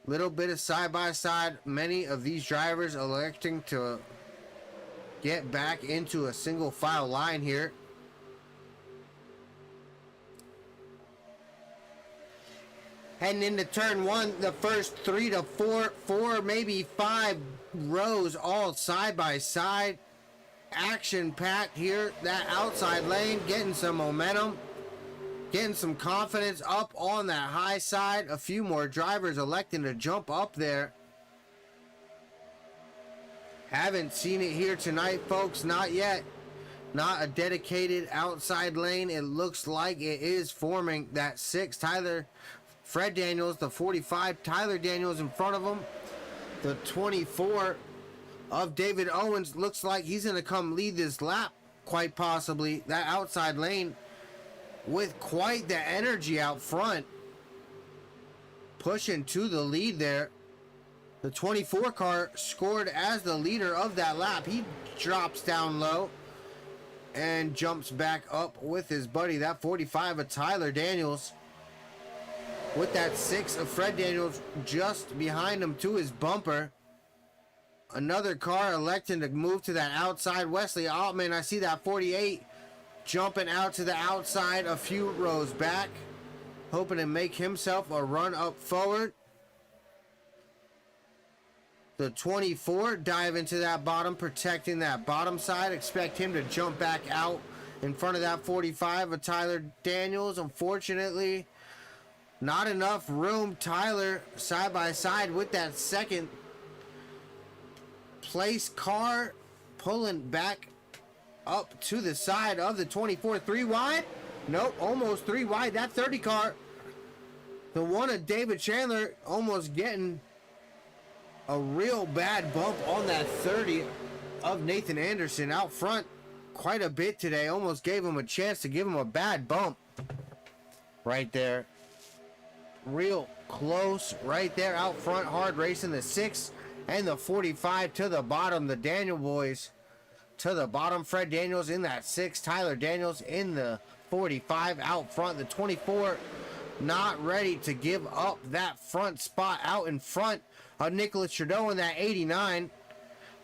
Little bit of side-by-side. Many of these drivers electing to get back into a single file line here. Heading into turn 1, the first 3 to 4, maybe 5 rows all side by side. Action packed here. That outside lane getting some momentum, getting some confidence up on that high side. A few more drivers electing to jump up there. Haven't seen it here tonight, folks. Not yet. Not a dedicated outside lane. It looks like it is forming. That 6 Fred Daniels, the 45 Tyler Daniels in front of him. The 24 of David Owens looks like he's going to come lead this lap, quite possibly. That outside lane with quite the energy out front, pushing to the lead there. The 24 car scored as the leader of that lap. He drops down low and jumps back up with his buddy. That 45 of Tyler Daniels with that 6 of Fred Daniels just behind him to his bumper. Another car electing to move to that outside. Wesley Altman, I see that 48 jumping out to the outside a few rows back, hoping to make himself a run up forward. The 24 dive into that bottom, protecting that bottom side. Expect him to jump back out in front of that 45 of Tyler Daniels. Unfortunately, not enough room. Tyler side by side with that second place car, pulling back up to the side of the 24. 3 wide? Nope, almost 3 wide. That 30 car, the one of David Chandler, almost getting a real bad bump on that 30 of Nathan Anderson out front quite a bit today. Almost gave him a chance to give him a bad bump right there. Real close right there out front. Hard racing the 6 and the 45 to the bottom. The Daniel boys to the bottom. Fred Daniels in that 6. Tyler Daniels in the 45 out front. The 24 not ready to give up that front spot out in front of Nicholas Trudeau in that 89.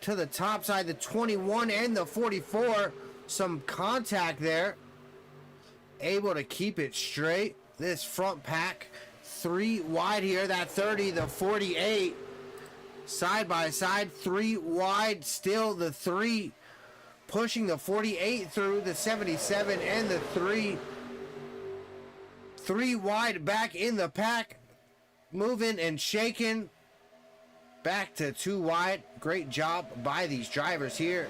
To the top side, the 21 and the 44. Some contact there. Able to keep it straight. This front pack 3 wide here. That 30, the 48. Side by side, 3 wide. Still the 3 pushing the 48 through the 77 and the 3. 3 wide back in the pack. Moving and shaking. Back to 2 wide. Great job by these drivers here.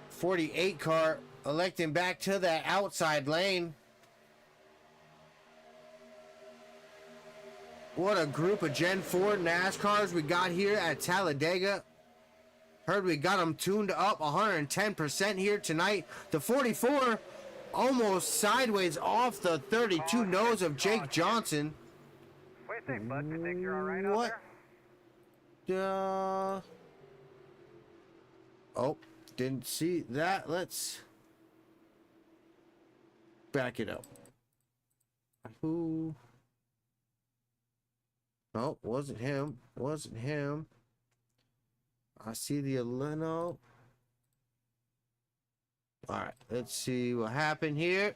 48 car electing back to that outside lane. What a group of Gen 4 NASCARs we got here at Talladega. Heard we got them tuned up 110% here tonight. The 44 almost sideways off the 32 nose of Jake Johnson. What do you think, bud? You think you're all right out there? Oh, didn't see that. Let's back it up. Who? No, wasn't him. Wasn't him. I see the Aleno. Alright, let's see what happened here.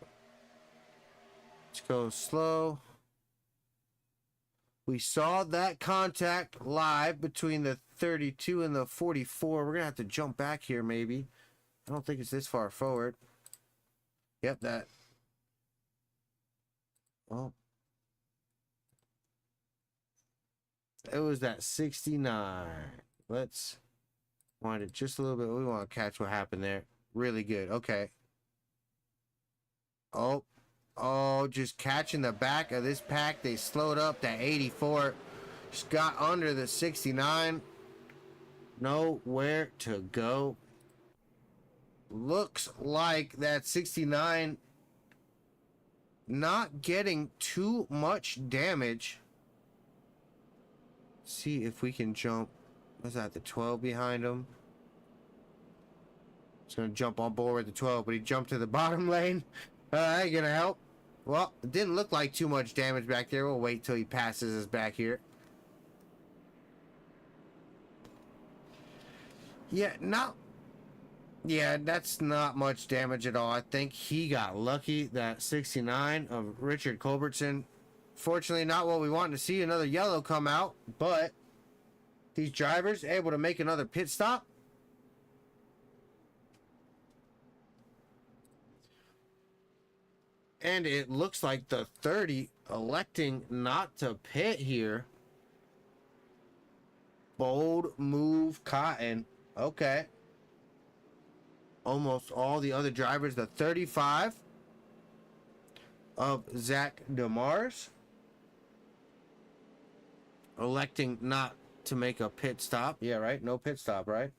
Let's go slow. We saw that contact live between the 32 and the 44. We're going to have to jump back here maybe. I don't think it's this far forward. Yep, that. Well, it was that 69. Let's wind it just a little bit. We want to catch what happened there. Really good. Okay. Oh, just catching the back of this pack. They slowed up. That 84 just got under the 69. Nowhere to go. Looks like that 69 not getting too much damage. See if we can jump. Was that the 12 behind him? He's gonna jump on board with the 12, but he jumped to the bottom lane. That ain't gonna help. Well, it didn't look like too much damage back there. We'll wait till he passes us back here. Yeah, that's not much damage at all. I think he got lucky. That 69 of Richard Culbertson. Fortunately, not what we wanted to see. Another yellow come out, but these drivers able to make another pit stop. And it looks like the 30 electing not to pit here. Bold move, Cotton. Okay. Almost all the other drivers. The 35 of Zach DeMars electing not to make a pit stop. Yeah, right? No pit stop, right?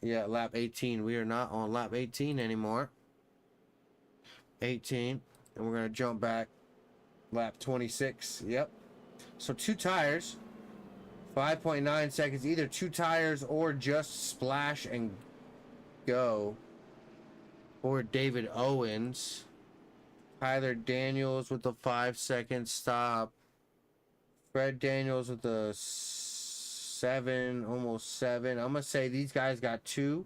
Yeah, lap 18. We are not on lap 18 anymore. 18. And we're going to jump back. Lap 26. Yep. So 2 tires. 5.9 seconds. Either 2 tires or just splash and go. Or David Owens. Tyler Daniels with the 5-second stop. Fred Daniels with the 7, almost 7. I'm going to say these guys got 2.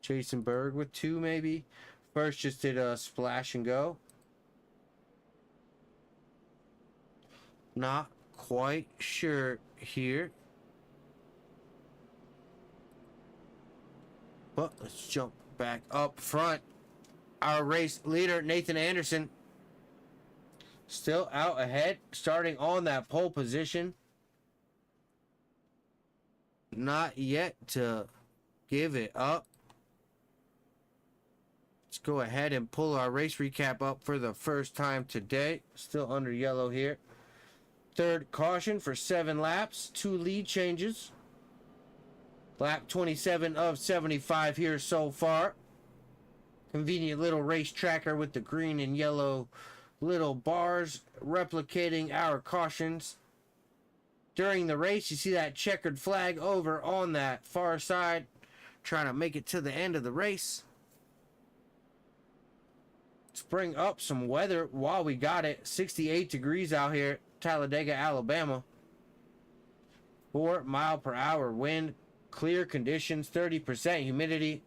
Jason Berg with 2 maybe. First just did a splash and go. Not quite sure here. But let's jump back up front. Our race leader, Nathan Anderson, still out ahead, starting on that pole position. Not yet to give it up. Let's go ahead and pull our race recap up for the first time today. Still under yellow here. Third caution for 7 laps. 2 lead changes. Lap 27 of 75 here so far. Convenient little race tracker with the green and yellow little bars replicating our cautions. during the race. You see that checkered flag over on that far side, trying to make it to the end of the race. Let's bring up some weather while we got it. 68 degrees out here, Talladega, Alabama. 4-mile-per-hour wind, clear conditions, 30% humidity.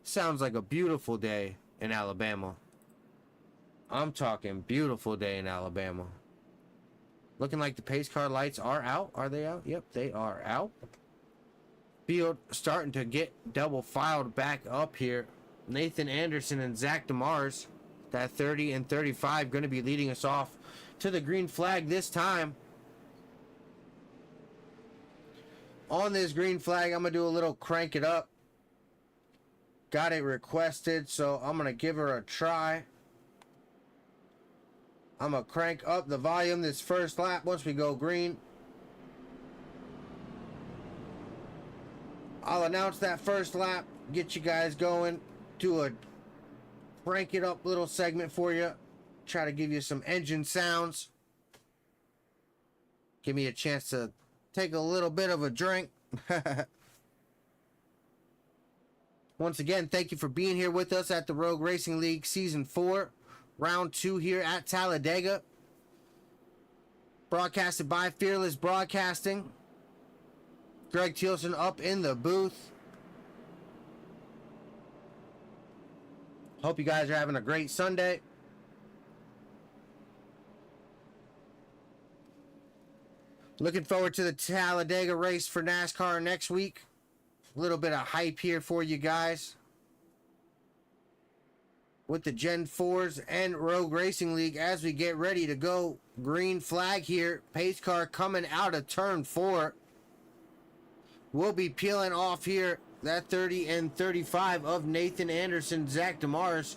Sounds like a beautiful day in Alabama. I'm talking beautiful day in Alabama. Looking like the pace car lights are out. Are they out? Yep, they are out. Field starting to get double filed back up here. Nathan Anderson and Zach DeMars, that 30 and 35, going to be leading us off to the green flag this time. On this green flag, I'm going to do a little crank it up. Got it requested, so I'm going to give her a try. I'm going to crank up the volume this first lap once we go green. I'll announce that first lap, get you guys going, do a crank it up little segment for you. Try to give you some engine sounds. Give me a chance to take a little bit of a drink. Once again, thank you for being here with us at the Rogue Racing League Season 4. Round 2 here at Talladega. Broadcasted by Fearless Broadcasting. Greg Thielsen up in the booth. Hope you guys are having a great Sunday. Looking forward to the Talladega race for NASCAR next week. A little bit of hype here for you guys. With the Gen 4s and Rogue Racing League as we get ready to go. Green flag here. Pace car coming out of turn 4. We'll be peeling off here that 30 and 35 of Nathan Anderson, Zach DeMars.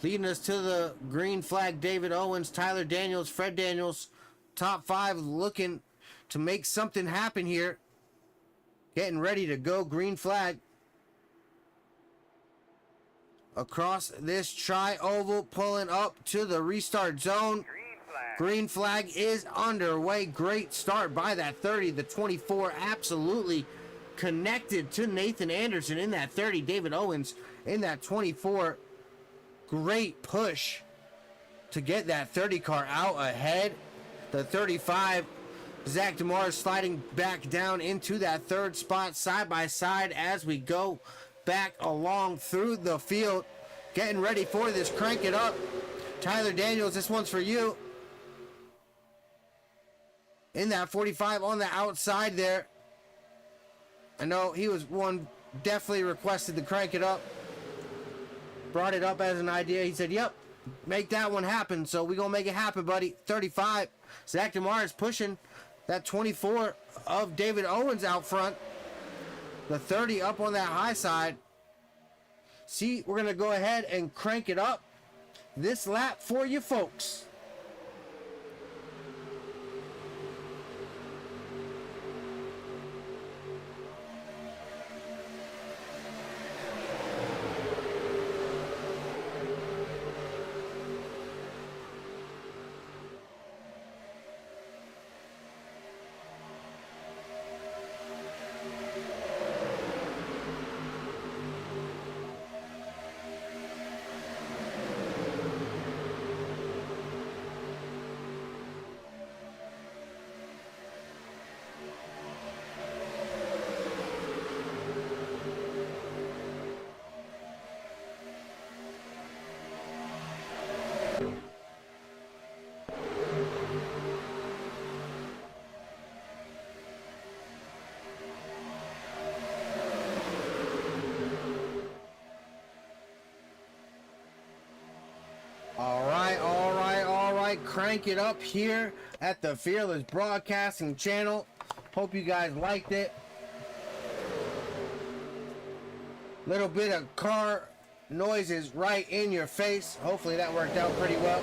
Leading us to the green flag, David Owens, Tyler Daniels, Fred Daniels. Top 5 looking to make something happen here. Getting ready to go green flag. Across this tri-oval, pulling up to the restart zone. Green flag is underway. Great start by that 30. The 24 absolutely connected to Nathan Anderson in that 30. David Owens in that 24. Great push to get that 30 car out ahead. The 35, Zach DeMars sliding back down into that 3rd spot side by side as we go back along through the field. Getting ready for this. Crank it up. Tyler Daniels, this one's for you. In that 45 on the outside there. I know he was one definitely requested to crank it up. Brought it up as an idea. He said, yep, make that one happen. So we're going to make it happen, buddy. 35. Zach DeMars pushing that 24 of David Owens out front. The 30 up on that high side. See, we're going to go ahead and crank it up this lap for you folks. Crank it up here at the Fearless Broadcasting channel. Hope you guys liked it. Little bit of car noises right in your face. Hopefully that worked out pretty well.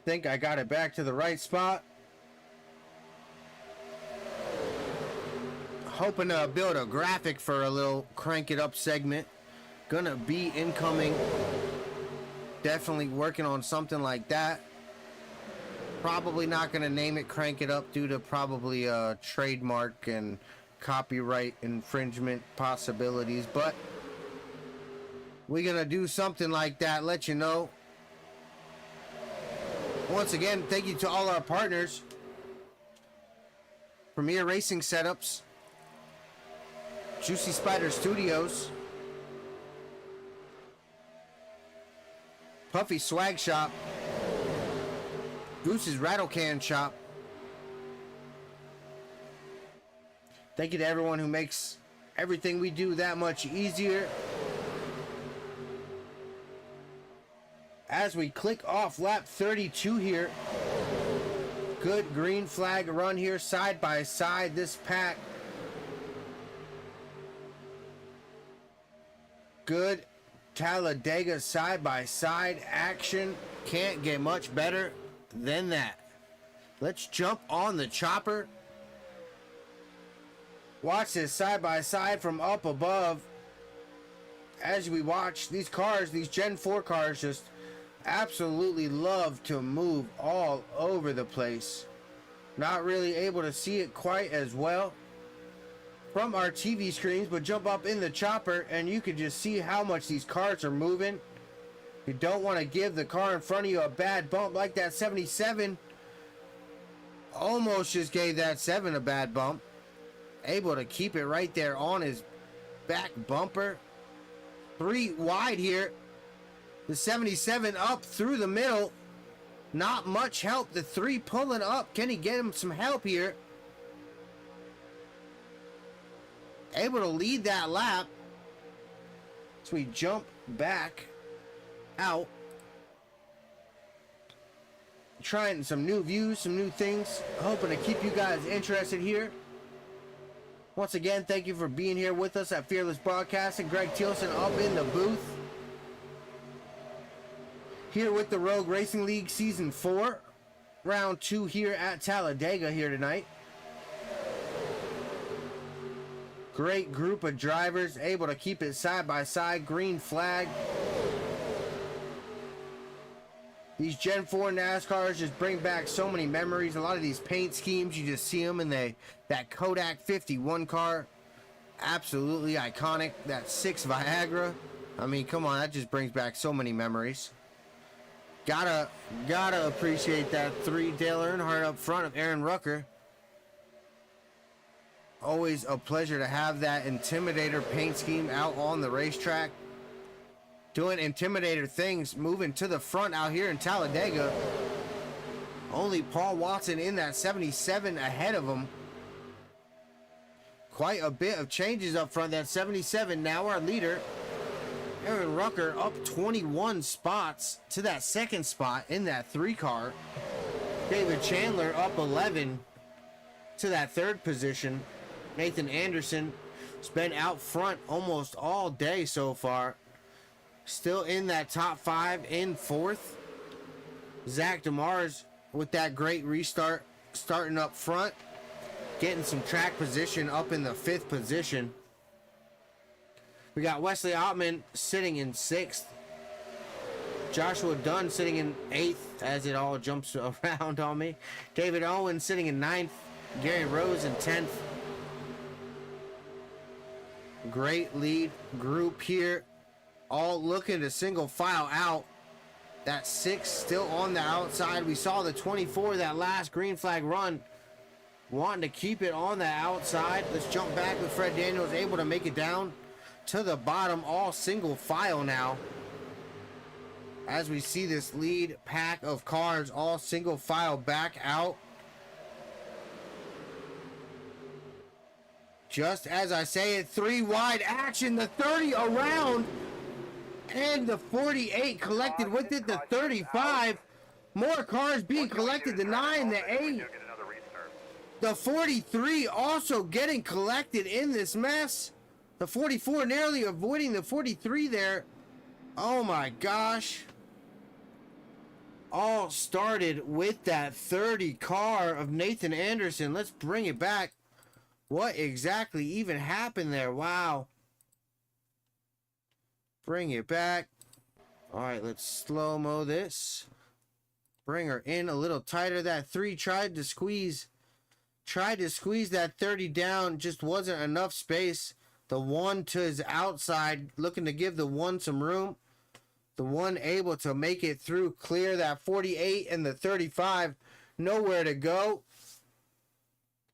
Think I got it back to the right spot. Hoping to build a graphic for a little crank it up segment. Gonna be incoming. Definitely working on something like that. Probably not going to name it Crank It Up due to probably trademark and copyright infringement possibilities, but we're going to do something like that, let you know. Once again, thank you to all our partners. Premier Racing Setups, Juicy Spider Studios, Puffy Swag Shop, Goose's Rattle Can Shop. Thank you to everyone who makes everything we do that much easier. As we click off lap 32 here, good green flag run here, side by side, this pack. Good Talladega side by side action. Can't get much better than that. Let's jump on the chopper. Watch this side by side from up above. As we watch these cars, these Gen 4 cars just absolutely love to move all over the place. Not really able to see it quite as well from our TV screens, but jump up in the chopper and you can just see how much these cars are moving. You don't want to give the car in front of you a bad bump like that 77. Almost just gave that 7 a bad bump. Able to keep it right there on his back bumper. 3 wide here. The 77 up through the middle. Not much help. The 3 pulling up. Can he get him some help here? Able to lead that lap. So we jump back out. Trying some new views, some new things. Hoping to keep you guys interested here. Once again, thank you for being here with us at Fearless Broadcasting. Greg Thielsen up in the booth. Here with the Rogue Racing League Season 4. Round 2 here at Talladega here tonight. Great group of drivers able to keep it side by side. Green flag. These Gen 4 NASCARs just bring back so many memories. A lot of these paint schemes, you just see them in that Kodak 51 car. Absolutely iconic. That 6 Viagra. I mean, come on, that just brings back so many memories. Gotta appreciate that 3 Dale Earnhardt up front of Aaron Rucker. Always a pleasure to have that Intimidator paint scheme out on the racetrack. Doing Intimidator things, moving to the front out here in Talladega. Only Paul Watson in that 77 ahead of him. Quite a bit of changes up front. That 77 now our leader. Aaron Rucker up 21 spots to that 2nd spot in that 3 car. David Chandler up 11 to that 3rd position. Nathan Anderson has been out front almost all day so far. Still in that top 5 in 4th. Zach DeMars with that great restart, starting up front. Getting some track position up in the 5th position. We got Wesley Ottman sitting in 6th. Joshua Dunn sitting in 8th as it all jumps around on me. David Owen sitting in 9th. Gary Rose in 10th. Great lead group here. All looking to single file out. That 6 still on the outside. We saw the 24, that last green flag run. Wanting to keep it on the outside. Let's jump back with Fred Daniels, able to make it down to the bottom. All single file now. As we see this lead pack of cars all single file back out. Just as I say it, 3 wide action, the 30 around, and the 48 collected with it, the 35. More cars being collected, the 9, the 8. The 43 also getting collected in this mess. The 44 narrowly avoiding the 43 there. Oh my gosh. All started with that 30 car of Nathan Anderson. Let's bring it back. What exactly even happened there? Wow. Bring it back. All right, let's slow-mo this. Bring her in a little tighter. That 3 tried to squeeze that 30 down. Just wasn't enough space. The 1 to his outside, looking to give the 1 some room. The 1 able to make it through, clear that 48 and the 35. Nowhere to go.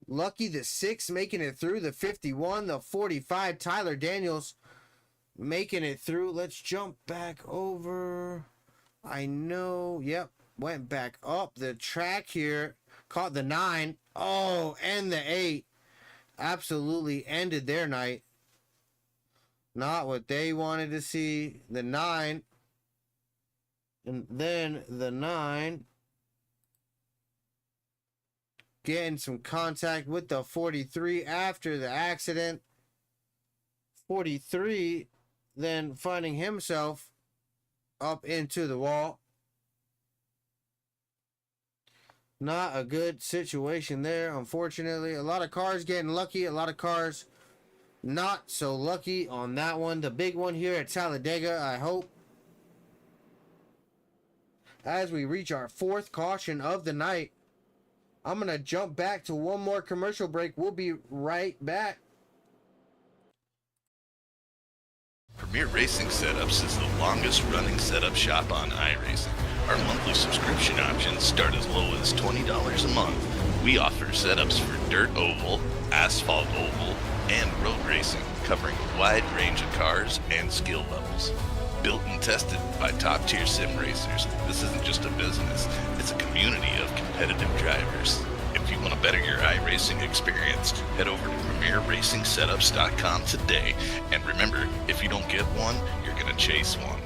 Lucky the 6 making it through. The 51, the 45. Tyler Daniels making it through. Let's jump back over. I know. Yep. Went back up the track here. Caught the 9. Oh, and the 8. Absolutely ended their night. Not what they wanted to see. The 9. And then the 9. Getting some contact with the 43 after the accident. 43 then finding himself up into the wall. Not a good situation there, unfortunately. A lot of cars getting lucky, a lot of cars not so lucky on that one. The big one here at Talladega, I hope. As we reach our 4th caution of the night, I'm going to jump back to one more commercial break. We'll be right back. Premier Racing Setups is the longest running setup shop on iRacing. Our monthly subscription options start as low as $20 a month. We offer setups for dirt oval, asphalt oval, and road racing, covering a wide range of cars and skill levels. Built and tested by top-tier sim racers, this isn't just a business, it's a community of competitive drivers. If you want to better your iRacing experience, head over to PremierRacingSetups.com today. And remember, if you don't get one, you're going to chase one.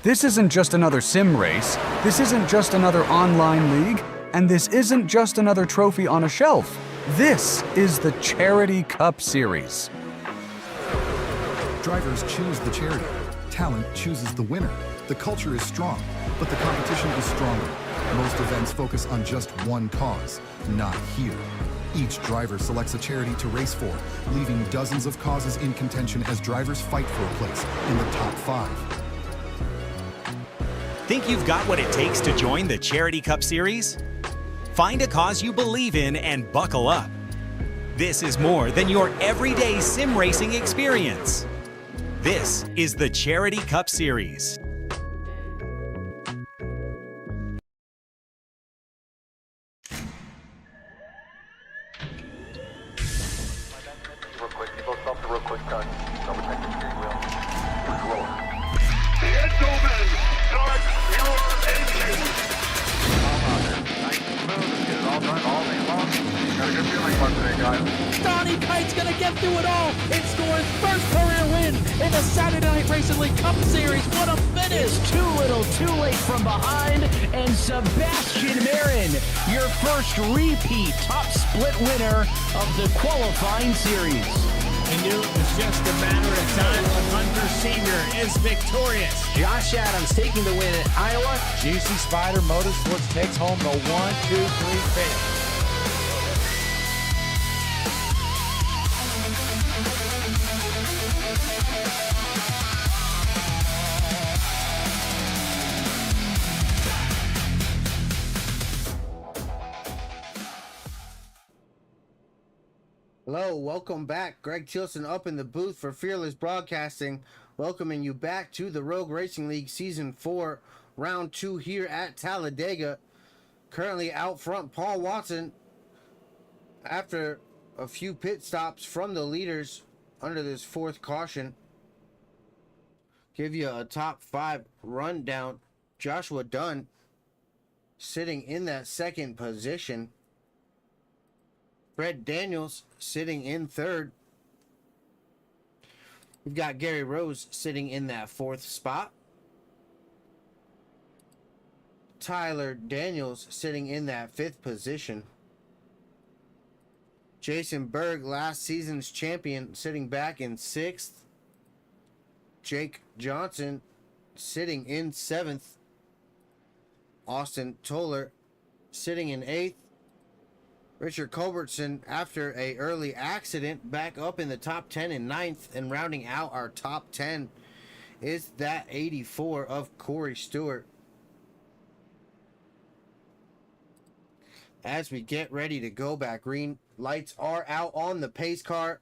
This isn't just another sim race, this isn't just another online league, and this isn't just another trophy on a shelf. This is the Charity Cup Series. Drivers choose the charity. Talent chooses the winner. The culture is strong, but the competition is stronger. Most events focus on just one cause, not here. Each driver selects a charity to race for, leaving dozens of causes in contention as drivers fight for a place in the top 5. Think you've got what it takes to join the Charity Cup Series? Find a cause you believe in and buckle up. This is more than your everyday sim racing experience. This is the Charity Cup Series. Real quick, you both stop for real quick, double check the steering wheel. Roll. Gentlemen, start your engines! All out there. Nice and smooth. Get it all done all day long. Got a good feeling about today, guys. Donnie Kite's gonna get through it all and score his first career win in the Saturday Night Racing League Cup Series. What a finish! Is too little, too late from behind, and Sebastian Marin, your first repeat top split winner of the qualifying series. We knew it was just a matter of time when Hunter Sr. is victorious. Josh Adams taking the win at Iowa. Juicy Spider Motorsports takes home the 1, 2, 3 finish. Hello, welcome back. Greg Tilson up in the booth for Fearless Broadcasting, welcoming you back to the Rogue Racing League Season 4, Round 2 here at Talladega. Currently out front, Paul Watson, after a few pit stops from the leaders under this 4th caution. Give you a top 5 rundown. Joshua Dunn sitting in that 2nd position. Fred Daniels sitting in 3rd. We've got Gary Rose sitting in that 4th spot. Tyler Daniels sitting in that 5th position. Jason Berg, last season's champion, sitting back in 6th. Jake Johnson sitting in 7th. Austin Toller sitting in 8th. Richard Culbertson, after a early accident, back up in the top 10 in 9th, and rounding out our top 10 is that 84 of Corey Stewart. as we get ready to go back. Green lights are out on the pace car.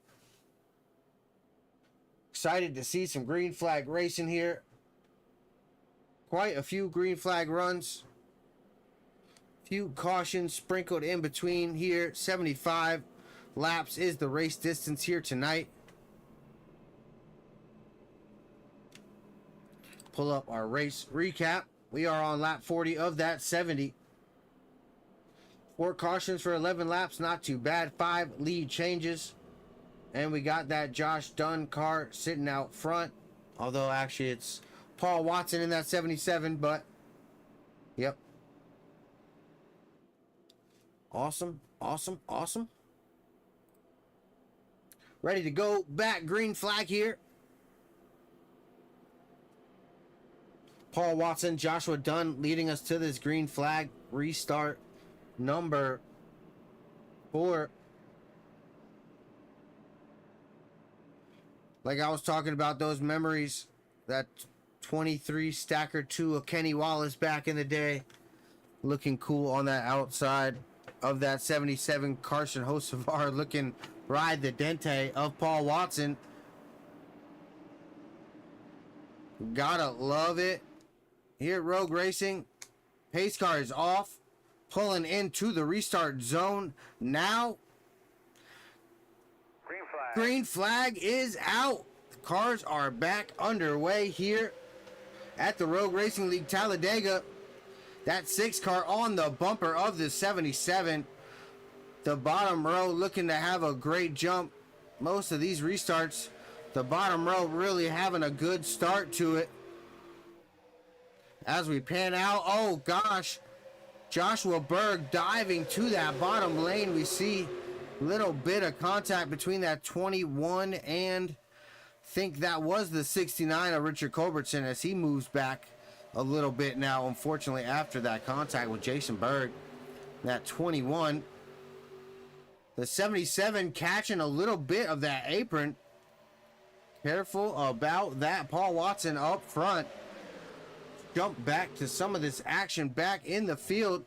Excited to see some green flag racing here. Quite a few green flag runs. Few cautions sprinkled in between here. 75 laps is the race distance here tonight. Pull up our race recap. We are on lap 40 of that 70. 4 cautions for 11 laps, not too bad. 5 lead changes. And we got that Josh Dunn car sitting out front. Although actually it's Paul Watson in that 77, but yep. Awesome, awesome, awesome. Ready to go back. Green flag here. Paul Watson, Joshua Dunn leading us to this green flag restart number 4. Like I was talking about those memories, that 23 stacker 2 of Kenny Wallace back in the day, looking cool on that outside of that 77. Carson Hocevar looking ride the dente of Paul Watson. Gotta love it. Here at Rogue Racing, pace car is off, pulling into the restart zone now. Green flag is out. The cars are back underway here at the Rogue Racing League Talladega. That 6 car on the bumper of the 77. The bottom row looking to have a great jump. Most of these restarts, the bottom row really having a good start to it. As we pan out, oh gosh, Joshua Berg diving to that bottom lane. We see a little bit of contact between that 21 and I think that was the 69 of Richard Culbertson as he moves back a little bit now, unfortunately, after that contact with Jason Berg. That 21. The 77 catching a little bit of that apron. Careful about that. Paul Watson up front. Jump back to some of this action back in the field.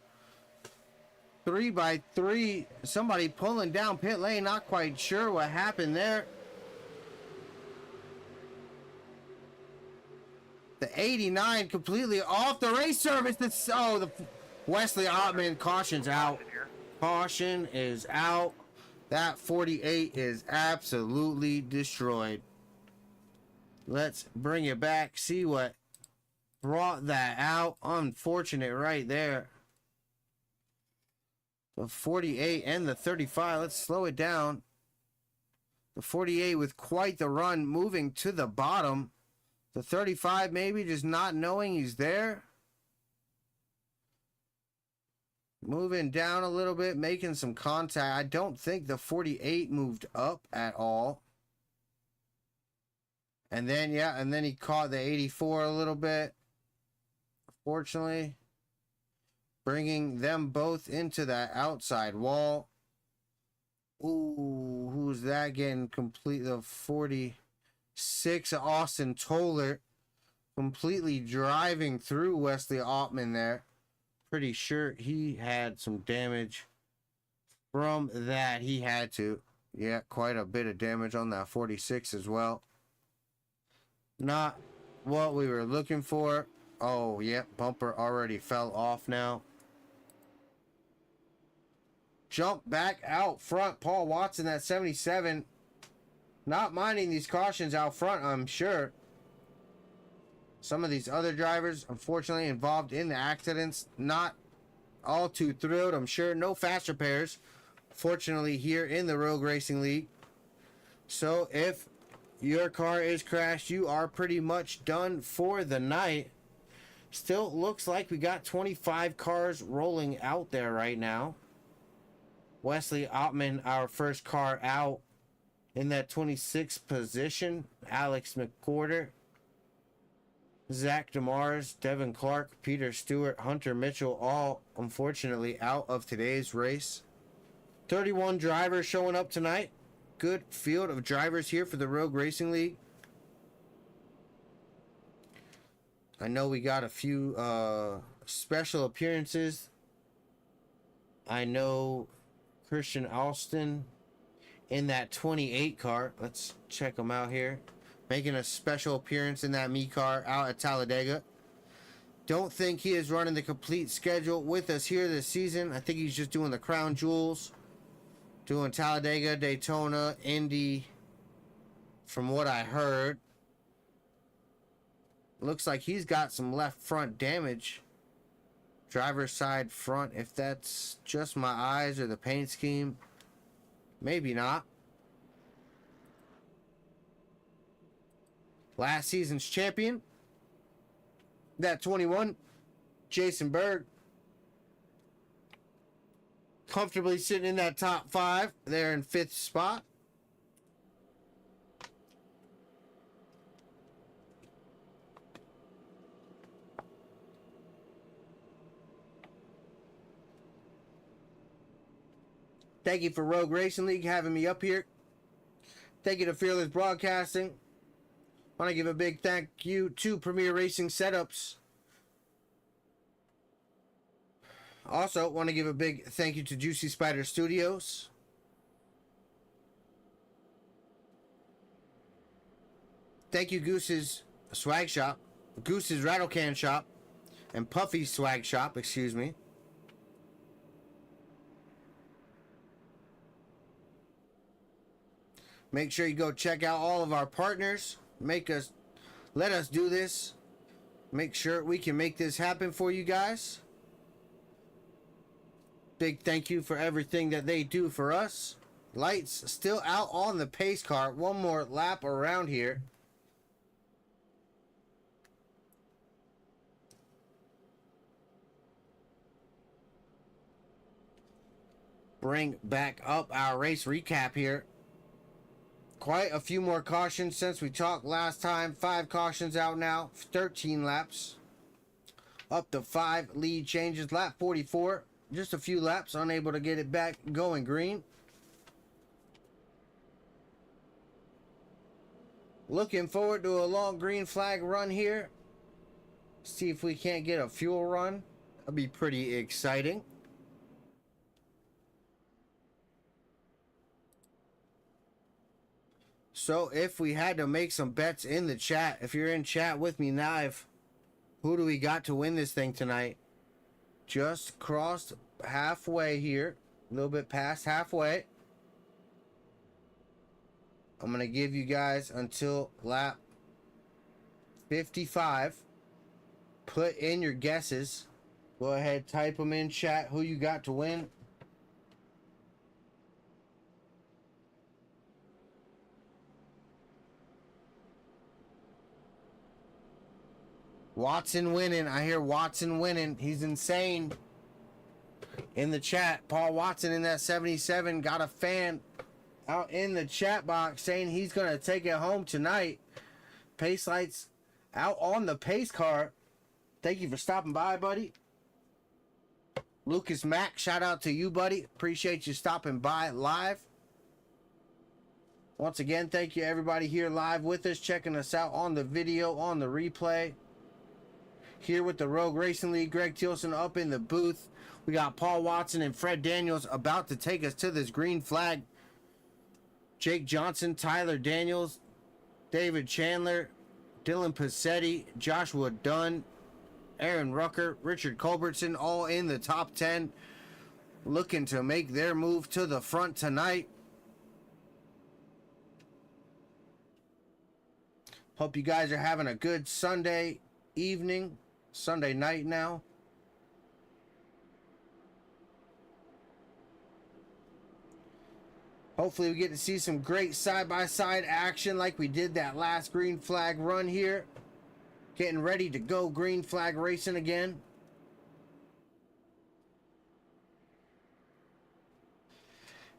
3x3. Somebody pulling down pit lane. Not quite sure what happened there. The 89 completely off the race service. The Wesley Ottman caution's out. Caution is out. That 48 is absolutely destroyed. Let's bring it back. See what brought that out. Unfortunate right there. The 48 and the 35. Let's slow it down. The 48 with quite the run, moving to the bottom. The 35 maybe just not knowing he's there. Moving down a little bit, making some contact. I don't think the 48 moved up at all. And then, yeah, and then he caught the 84 a little bit. Fortunately, bringing them both into that outside wall. Ooh, who's that getting complete? The 46, Austin Toller, completely driving through Wesley Ottman there. Pretty sure he had some damage from that. He had to. Yeah, quite a bit of damage on that 46 as well. Not what we were looking for. Oh, yeah, bumper already fell off now. Jump back out front. Paul Watson at 77. Not minding these cautions out front, I'm sure. Some of these other drivers, unfortunately, involved in the accidents, not all too thrilled, I'm sure. No fast repairs, fortunately, here in the Rogue Racing League. So if your car is crashed, you are pretty much done for the night. Still looks like we got 25 cars rolling out there right now. Wesley Ottman, our first car out in that 26th position. Alex McCorder, Zach DeMars, Devin Clark, Peter Stewart, Hunter Mitchell, all unfortunately out of today's race. 31 drivers showing up tonight. Good field of drivers here for the Rogue Racing League. I know we got a few special appearances I know Christian Alston in that 28 car. Let's check him out here. Making a special appearance in that me car out at Talladega. Don't think he is running the complete schedule with us here this season. I think he's just doing the crown jewels. Doing Talladega, Daytona, Indy. From what I heard. Looks like he's got some left front damage. Driver's side front. If that's just my eyes or the paint scheme. Maybe not. Last season's champion. That 21, Jason Berg, comfortably sitting in that top 5 there in 5th spot. Thank you for Rogue Racing League having me up here. Thank you to Fearless Broadcasting. Want to give a big thank you to Premier Racing Setups. Also, want to give a big thank you to Juicy Spider Studios. Thank you, Goose's Swag Shop, Goose's Rattle Can Shop, and Puffy's Swag Shop, excuse me. Make sure you go check out all of our partners. Let us do this. Make sure we can make this happen for you guys. Big thank you for everything that they do for us. Lights still out on the pace car. One more lap around here. Bring back up our race recap here. Quite a few more cautions since we talked last time. 5 cautions out now. 13 laps. Up to 5 lead changes. Lap 44. Just a few laps. Unable to get it back going green. Looking forward to a long green flag run here. See if we can't get a fuel run. That'll be pretty exciting. So if we had to make some bets in the chat, if you're in chat with me live, who do we got to win this thing tonight? Just crossed halfway here, a little bit past halfway. I'm going to give you guys until lap 55. Put in your guesses. Go ahead, type them in chat, who you got to win. Watson winning. I hear Watson winning. He's insane. In the chat, Paul Watson in that 77 got a fan out in the chat box saying he's going to take it home tonight. Pace lights out on the pace car. Thank you for stopping by, buddy. Lucas Mack, shout out to you, buddy. Appreciate you stopping by live. Once again, thank you everybody here live with us, checking us out on the video, on the replay. Here with the Rogue Racing League, Greg Tilson up in the booth. We got Paul Watson and Fred Daniels about to take us to this green flag. Jake Johnson, Tyler Daniels, David Chandler, Dylan Passetti, Joshua Dunn, Aaron Rucker, Richard Culbertson, all in the top 10. Looking to make their move to the front tonight. Hope you guys are having a good Sunday evening. Sunday night now. Hopefully we get to see some great side-by-side action like we did that last green flag run here. Getting ready to go green flag racing again.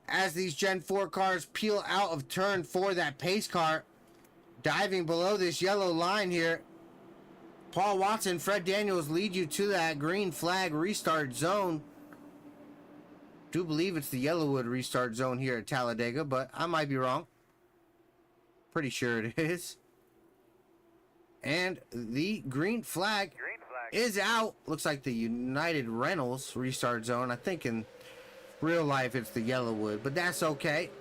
As these Gen 4 cars peel out of turn 4, that pace car diving below this yellow line here. Paul Watson, Fred Daniels lead you to that green flag restart zone. Do believe it's the Yellowwood restart zone here at Talladega, but I might be wrong. Pretty sure it is. And the green flag is out. Looks like the United Rentals restart zone. I think in Real life, it's the yellow wood, but that's okay.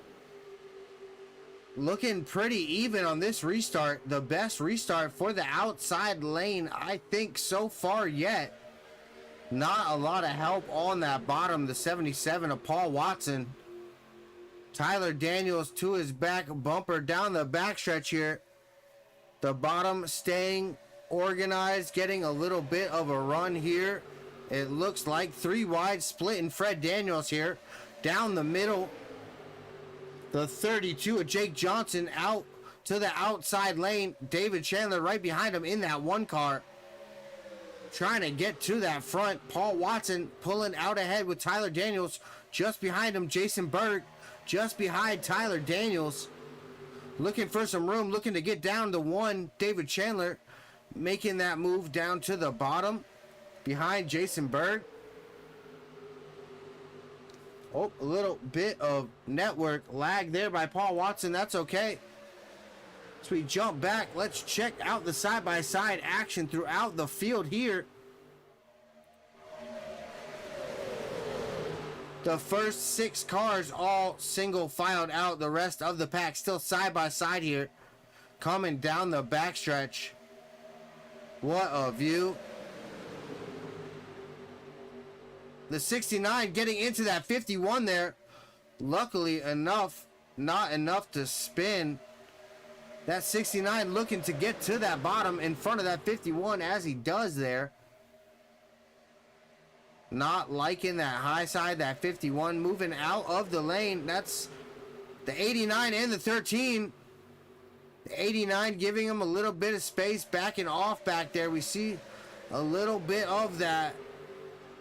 Looking pretty even on this restart. The best restart for the outside lane, I think, so far yet. Not a lot of help on that bottom, the 77 of Paul Watson. Tyler Daniels to his back bumper down the backstretch here. The bottom staying organized, getting a little bit of a run here. It looks like 3 wide splitting Fred Daniels here. Down the middle. The 32 of Jake Johnson out to the outside lane. David Chandler right behind him in that one car. Trying to get to that front. Paul Watson pulling out ahead with Tyler Daniels. Just behind him, Jason Berg. Just behind Tyler Daniels. Looking for some room. Looking to get down to 1. David Chandler making that move down to the bottom. Behind Jason Berg. Oh, a little bit of network lag there by Paul Watson. That's okay. So we jump back. Let's check out the side-by-side action throughout the field here. The first 6 cars all single filed out. The rest of the pack still side-by-side here. Coming down the backstretch. What a view. The 69 getting into that 51 there. Luckily enough, not enough to spin. That 69 looking to get to that bottom in front of that 51 as he does there. Not liking that high side, that 51 moving out of the lane. That's the 89 and the 13. The 89 giving him a little bit of space, backing off back there. We see a little bit of that.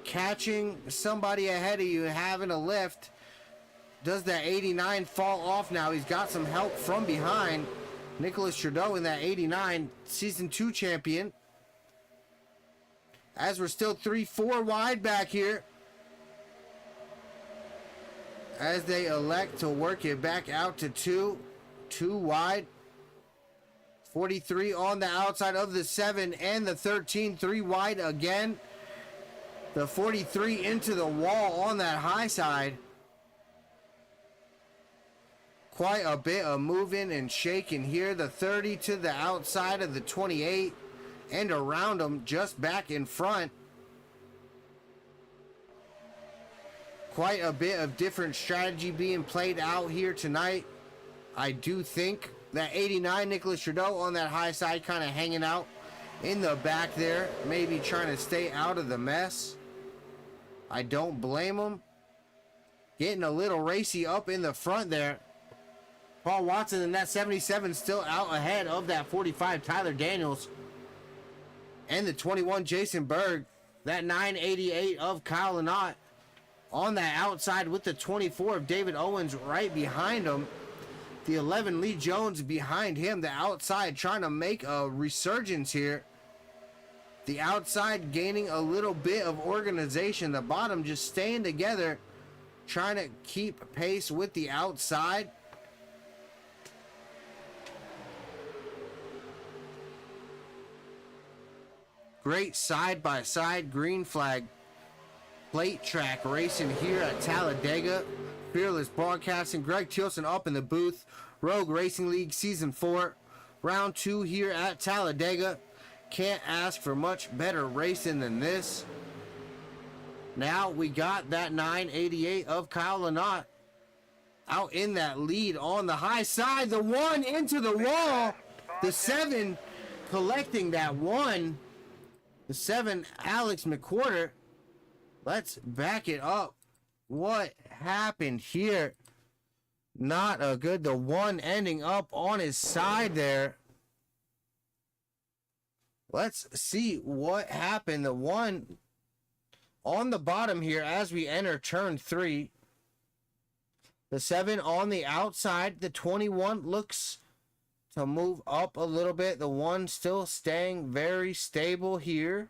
Catching somebody ahead of you, having a lift. Does that 89 fall off now? He's got some help from behind. Nicholas Trudeau in that 89, Season 2 champion. As we're still 3-4 wide back here. As they elect to work it back out to 2 wide. 43 on the outside of the 7 and the 13, 3 wide again. The 43 into the wall on that high side. Quite a bit of moving and shaking here. The 30 to the outside of the 28 and around them just back in front. Quite a bit of different strategy being played out here tonight. I do think that 89 Nicholas Trudeau on that high side kind of hanging out in the back there. Maybe trying to stay out of the mess. I don't blame him. Getting a little racy up in the front there. Paul Watson and that 77 still out ahead of that 45 Tyler Daniels. And the 21 Jason Berg. That 988 of Kyle Lynott on that outside with the 24 of David Owens right behind him. The 11 Lee Jones behind him. The outside trying to make a resurgence here. The outside gaining a little bit of organization. The bottom just staying together. Trying to keep pace with the outside. Great side-by-side green flag plate track racing here at Talladega. Fearless Broadcasting. Greg Tilson up in the booth. Rogue Racing League Season 4. Round 2 here at Talladega. Can't ask for much better racing than this. Now we got that 988 of Kyle Lynott out in that lead on the high side. The 1 into the wall. The 7 collecting that 1. The 7 Alex McQuarter. Let's back it up. What happened here? Not a good. The 1 ending up on his side there. Let's see what happened. The 1 on the bottom here as we enter turn 3. The 7 on the outside. The 21 looks to move up a little bit. The 1 still staying very stable here.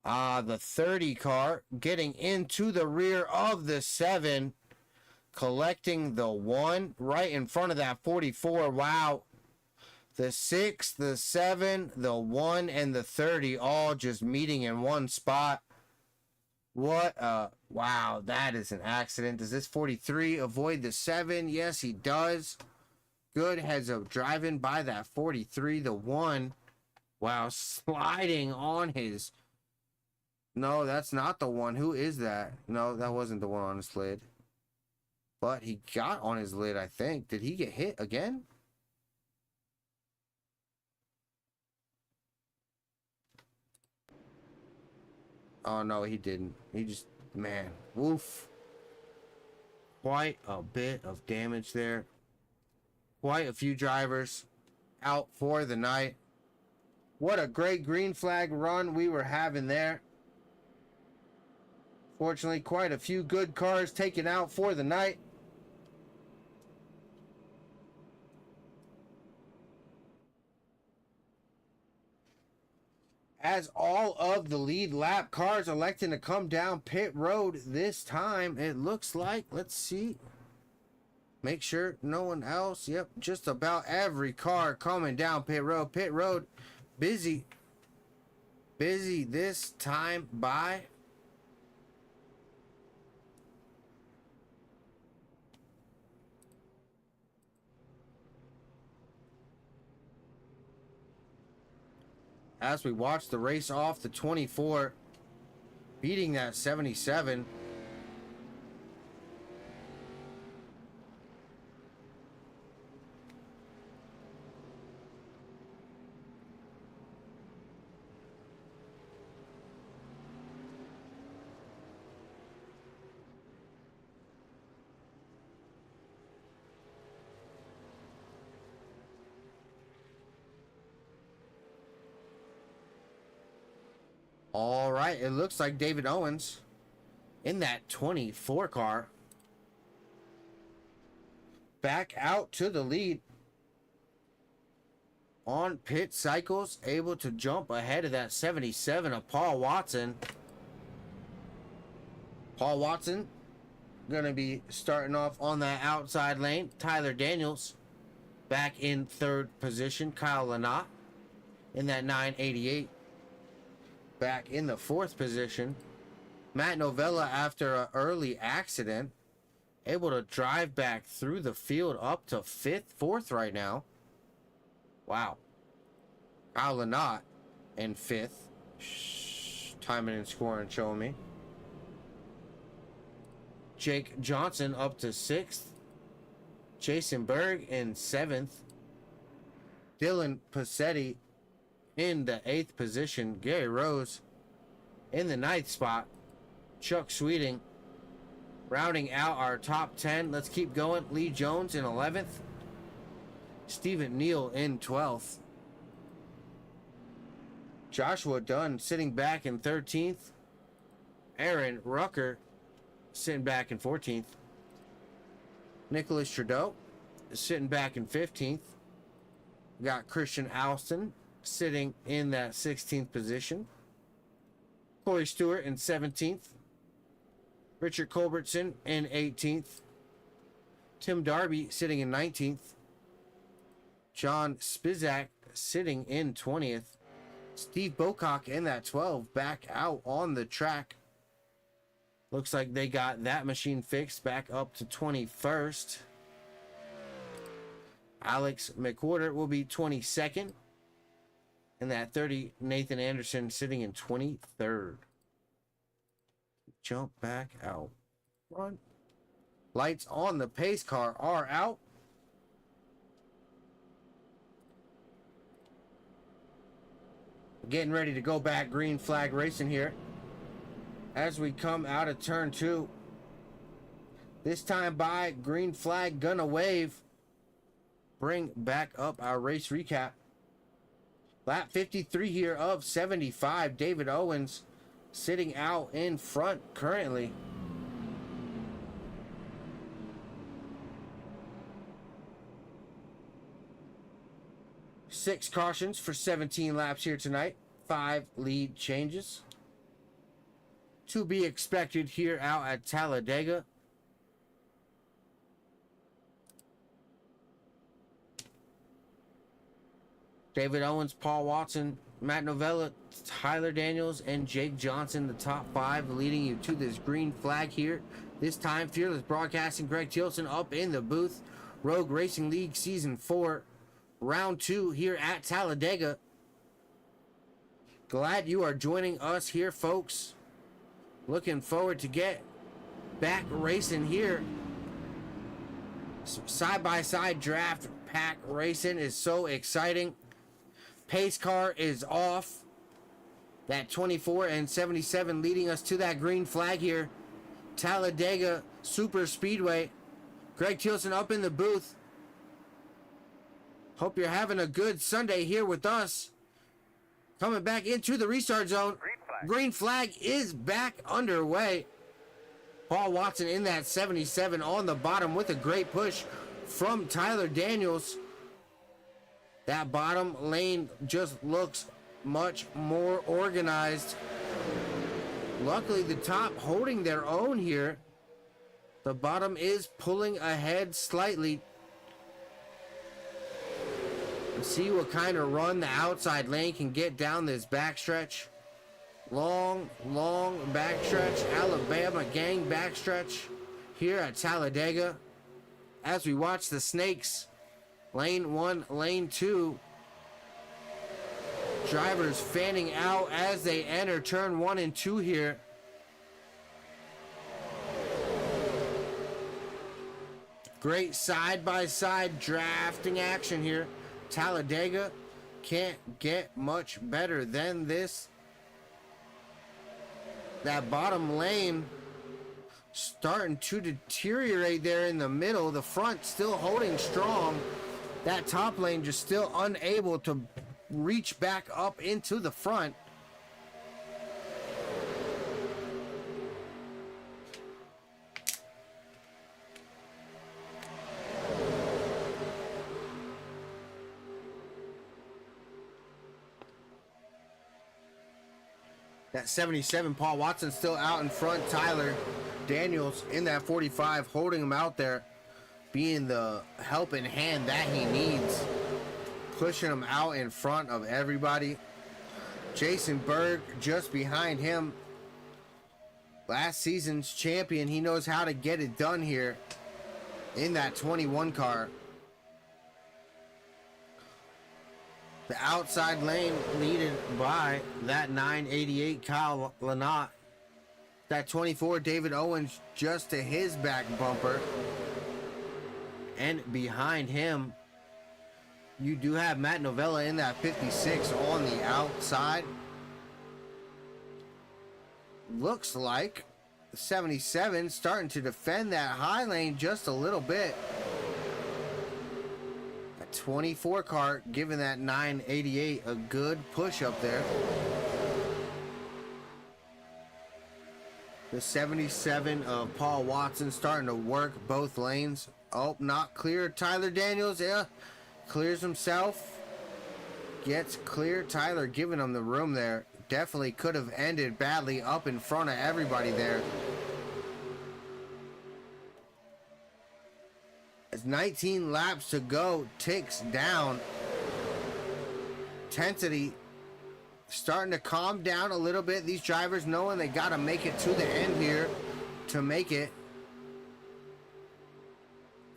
The 30 car getting into the rear of the 7. Collecting the 1 right in front of that 44. Wow. The 6, the 7, the 1, and the 30 all just meeting in one spot. What? Wow, that is an accident. Does this 43 avoid the 7? Yes, he does. Good heads up driving by that 43. The 1. Wow, sliding on his... No, that's not the 1. Who is that? No, that wasn't the 1 on his lid. But he got on his lid, I think. Did he get hit again? Oh, no, he didn't. He just... Man. Woof. Quite a bit of damage there. Quite a few drivers out for the night. What a great green flag run we were having there. Fortunately, quite a few good cars taken out for the night. As all of the lead lap cars electing to come down pit road this time, it looks like, let's see. Make sure no one else. Yep, just about every car coming down pit road. Pit road, busy. Busy this time by. As we watch the race off the 24, beating that 77. All right, it looks like David Owens in that 24 car. Back out to the lead. On pit cycles, able to jump ahead of that 77 of Paul Watson. Paul Watson gonna be starting off on that outside lane. Tyler Daniels back in 3rd position. Kyle Lynott in that 988. Back in the 4th position. Matt Novella, after an early accident, able to drive back through the field up to 4th right now. Wow. Kyle Lynott in 5th. Timing and scoring showing me. Jake Johnson up to 6th. Jason Berg in 7th. Dylan Passetti in the 8th position. Gary Rose in the 9th spot. Chuck Sweeting rounding out our top 10. Let's keep going. Lee Jones in 11th. Stephen Neal in 12th. Joshua Dunn sitting back in 13th. Aaron Rucker sitting back in 14th. Nicholas Trudeau sitting back in 15th. We got Christian Alston sitting in that 16th position. Corey Stewart in 17th. Richard Culbertson in 18th. Tim Darby sitting in 19th. John Spizak sitting in 20th. Steve Bocock in that 12, back out on the track. Looks like they got that machine fixed, back up to 21st. Alex McWhorter will be 22nd. And that 30, Nathan Anderson sitting in 23rd. Jump back out. Run. Lights on the pace car are out. Getting ready to go back green flag racing here. As we come out of turn 2. This time by green flag gonna wave. Bring back up our race recap. Lap 53 here of 75. David Owens sitting out in front currently. Six cautions for 17 laps here tonight. 5 lead changes to be expected here out at Talladega. David Owens, Paul Watson Matt Novella, Tyler Daniels, and Jake Johnson, the top 5, leading you to this green flag here. This time, Fearless Broadcasting, Greg Tilson up in the booth. Rogue Racing League Season 4, Round 2 here at Talladega. Glad you are joining us here, folks. Looking forward to get back racing here. Side-by-side draft pack racing is so exciting. Pace car is off. That 24 and 77 leading us to that green flag here. Talladega Super Speedway. Greg Tilson up in the booth. Hope you're having a good Sunday here with us. Coming back into the restart zone. Green flag is back underway. Paul Watson in that 77 on the bottom with a great push from Tyler Daniels. That bottom lane just looks much more organized. Luckily, the top holding their own here. The bottom is pulling ahead slightly. Let's see what kind of run the outside lane can get down this backstretch. Long backstretch. Alabama gang backstretch here at Talladega. As we watch the Snakes, lane 1, lane 2. Drivers fanning out as they enter turn 1 and 2 here. Great side-by-side drafting action here. Talladega can't get much better than this. That bottom lane starting to deteriorate there in the middle. The front still holding strong. That top lane just still unable to reach back up into the front. That 77, Paul Watson still out in front. Tyler Daniels in that 45 holding him out there, being the helping hand that he needs, pushing him out in front of everybody. Jason Berg just behind him, last season's champion. He knows how to get it done here in that 21 car. The outside lane leaded by that 988 Kyle Lynott. That 24 David Owens just to his back bumper. And behind him, you do have Matt Novella in that 56 on the outside. Looks like the 77 starting to defend that high lane just a little bit. 24 car giving that 988 a good push up there. The 77 of Paul Watson starting to work both lanes. Oh, not clear. Tyler Daniels, yeah, clears himself. Gets clear. Tyler giving him the room there. Definitely could have ended badly up in front of everybody there. As 19 laps to go, ticks down. Intensity starting to calm down a little bit. These drivers knowing they got to make it to the end here to make it.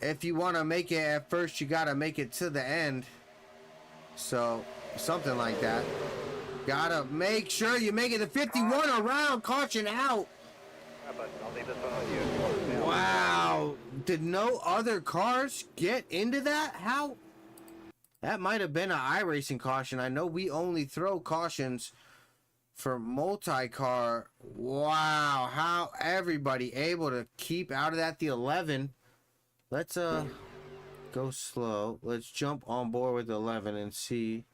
If you want to make it at first, you got to make it to the end. So, something like that. Got to make sure you make it to 51 around. Caution out. Wow. Did no other cars get into that? How? That might have been an iRacing caution. I know we only throw cautions for multi-car. Wow. How everybody able to keep out of that. The 11. Let's go slow. Let's jump on board with the 11 and see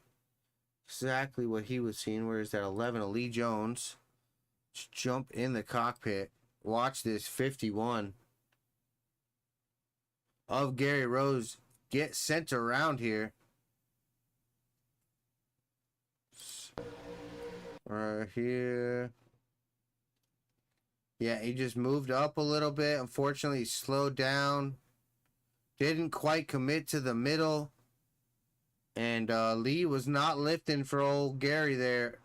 exactly what he was seeing. Where is that 11? Lee Jones. Let's jump in the cockpit. Watch this 51 of Gary Rose get sent around here. Right here. Yeah, he just moved up a little bit. Unfortunately, he slowed down. Didn't quite commit to the middle. And Lee was not lifting for old Gary there.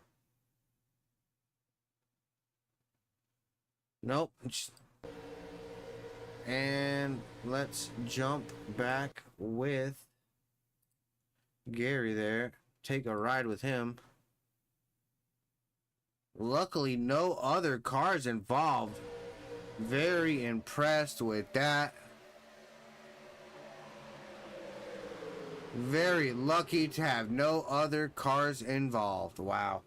Nope. And let's jump back with Gary there. Take a ride with him. Luckily, no other cars involved. Very impressed with that. Very lucky to have no other cars involved. Wow.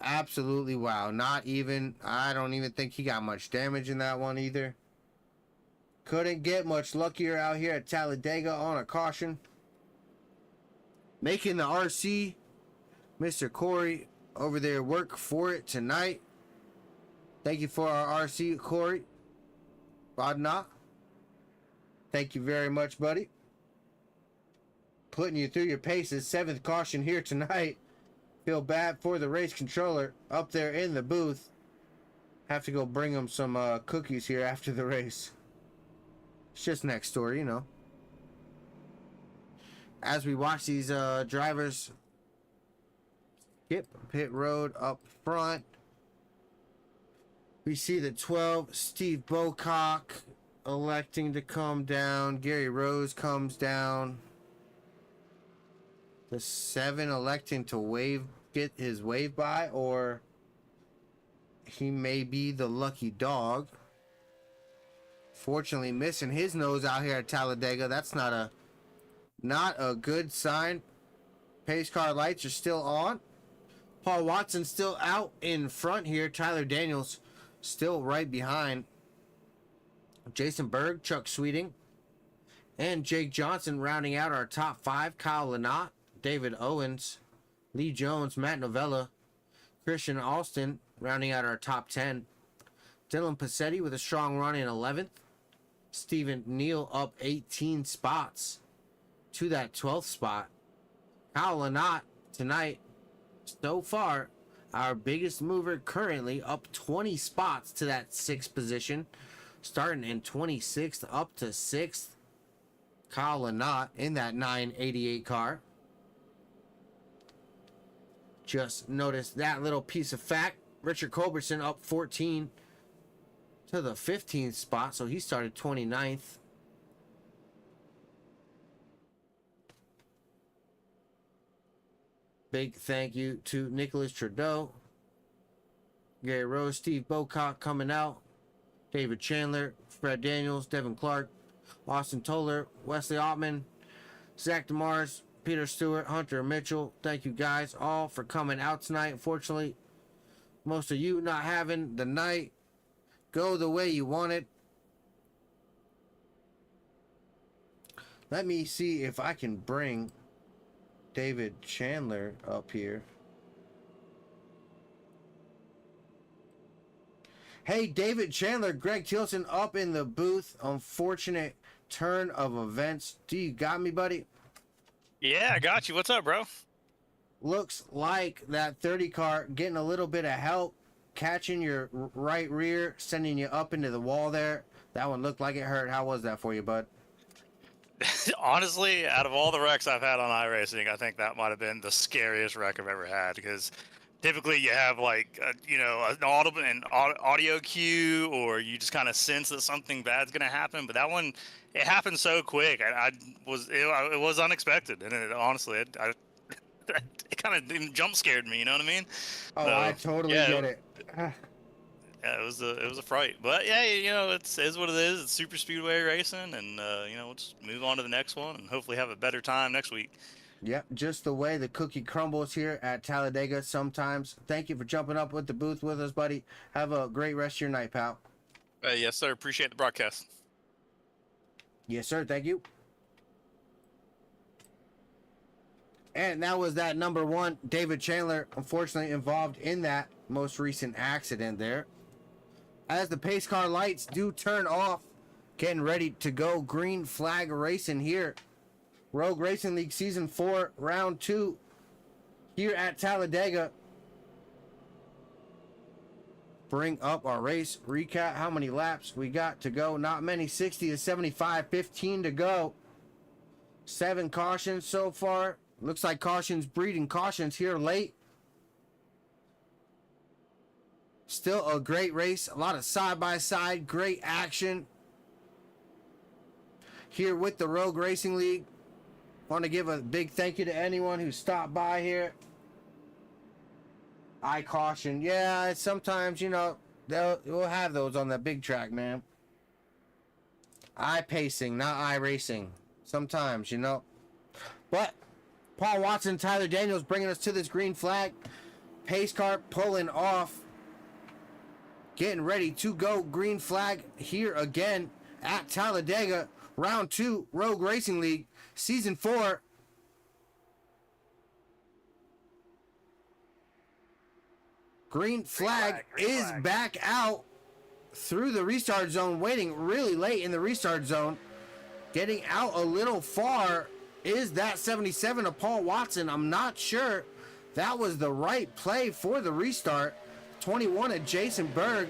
Absolutely wow. Not even, I don't even think he got much damage in that one either. Couldn't get much luckier out here at Talladega on a caution. Making the RC, Mr. Corey over there, work for it tonight. Thank you for our RC, Corey. Rodna. Thank you very much, buddy. Putting you through your paces. 7th caution here tonight. Feel bad for the race controller up there in the booth. Have to go bring him some cookies here after the race. It's just next door, you know. As we watch these drivers skip pit road up front, we see the 12, Steve Bocock, electing to come down. Gary Rose comes down. The 7 electing to get his wave by, or he may be the lucky dog. Fortunately, missing his nose out here at Talladega. That's not a good sign. Pace car lights are still on. Paul Watson still out in front here. Tyler Daniels still right behind. Jason Berg, Chuck Sweeting, and Jake Johnson rounding out our top 5. Kyle Lynott, David Owens, Lee Jones, Matt Novella, Christian Alston rounding out our top 10. Dylan Passetti with a strong run in 11th. Stephen Neal up 18 spots to that 12th spot. Kyle Lynott tonight, so far, our biggest mover currently, up 20 spots to that 6th position. Starting in 26th up to 6th. Kyle Lynott in that 988 car. Just notice that little piece of fact. Richard Culberson up 14 to the 15th spot, so he started 29th. Big thank you to Nicholas Trudeau, Gary Rose, Steve Bocock coming out, David Chandler, Fred Daniels, Devin Clark, Austin Toller, Wesley Ottman, Zach DeMars, Peter Stewart, Hunter Mitchell. Thank you guys all for coming out tonight. Unfortunately, most of you not having the night go the way you wanted. Let me see if I can bring David Chandler up here. Hey, David Chandler, Greg Tilson up in the booth. Unfortunate turn of events. Do you got me, buddy? Yeah, I got you. What's up, bro? Looks like that 30 car getting a little bit of help, catching your right rear, sending you up into the wall there. That one looked like it hurt. How was that for you, bud? Honestly, out of all the wrecks I've had on iRacing, I think that might have been the scariest wreck I've ever had, because typically you have like an audio cue, or you just kind of sense that something bad's gonna happen. But that one, it happened so quick. It was unexpected, and it kind of jump scared me. You know what I mean? Oh, so, I totally get it. Yeah, it was a fright, but yeah, it is what it is. It's super speedway racing, and we'll just move on to the next one, and hopefully have a better time next week. Yep, just the way the cookie crumbles here at Talladega sometimes. Thank you for jumping up with the booth with us, buddy. Have a great rest of your night, pal. Yes, sir. Appreciate the broadcast. Yes, sir. Thank you. And that was that number 1, David Chandler, unfortunately involved in that most recent accident there. As the pace car lights do turn off, getting ready to go green flag racing here. Rogue Racing League Season 4, Round 2 here at Talladega. Bring up our race recap. How many laps we got to go? Not many. 60 to 75, 15 to go. 7 cautions so far. Looks like cautions breeding cautions here late. Still a great race. A lot of side-by-side. Great action here with the Rogue Racing League. Want to give a big thank you to anyone who stopped by here. I caution. Yeah, sometimes, you know, we'll have those on that big track, man. I pacing, not I racing. Sometimes, you know. But Paul Watson, Tyler Daniels bringing us to this green flag. Pace car pulling off. Getting ready to go. Green flag here again at Talladega. Round 2, Rogue Racing League, Season 4. Green flag is back out through the restart zone, waiting really late in the restart zone. Getting out a little far is that 77 of Paul Watson. I'm not sure that was the right play for the restart. 21 of Jason Berg.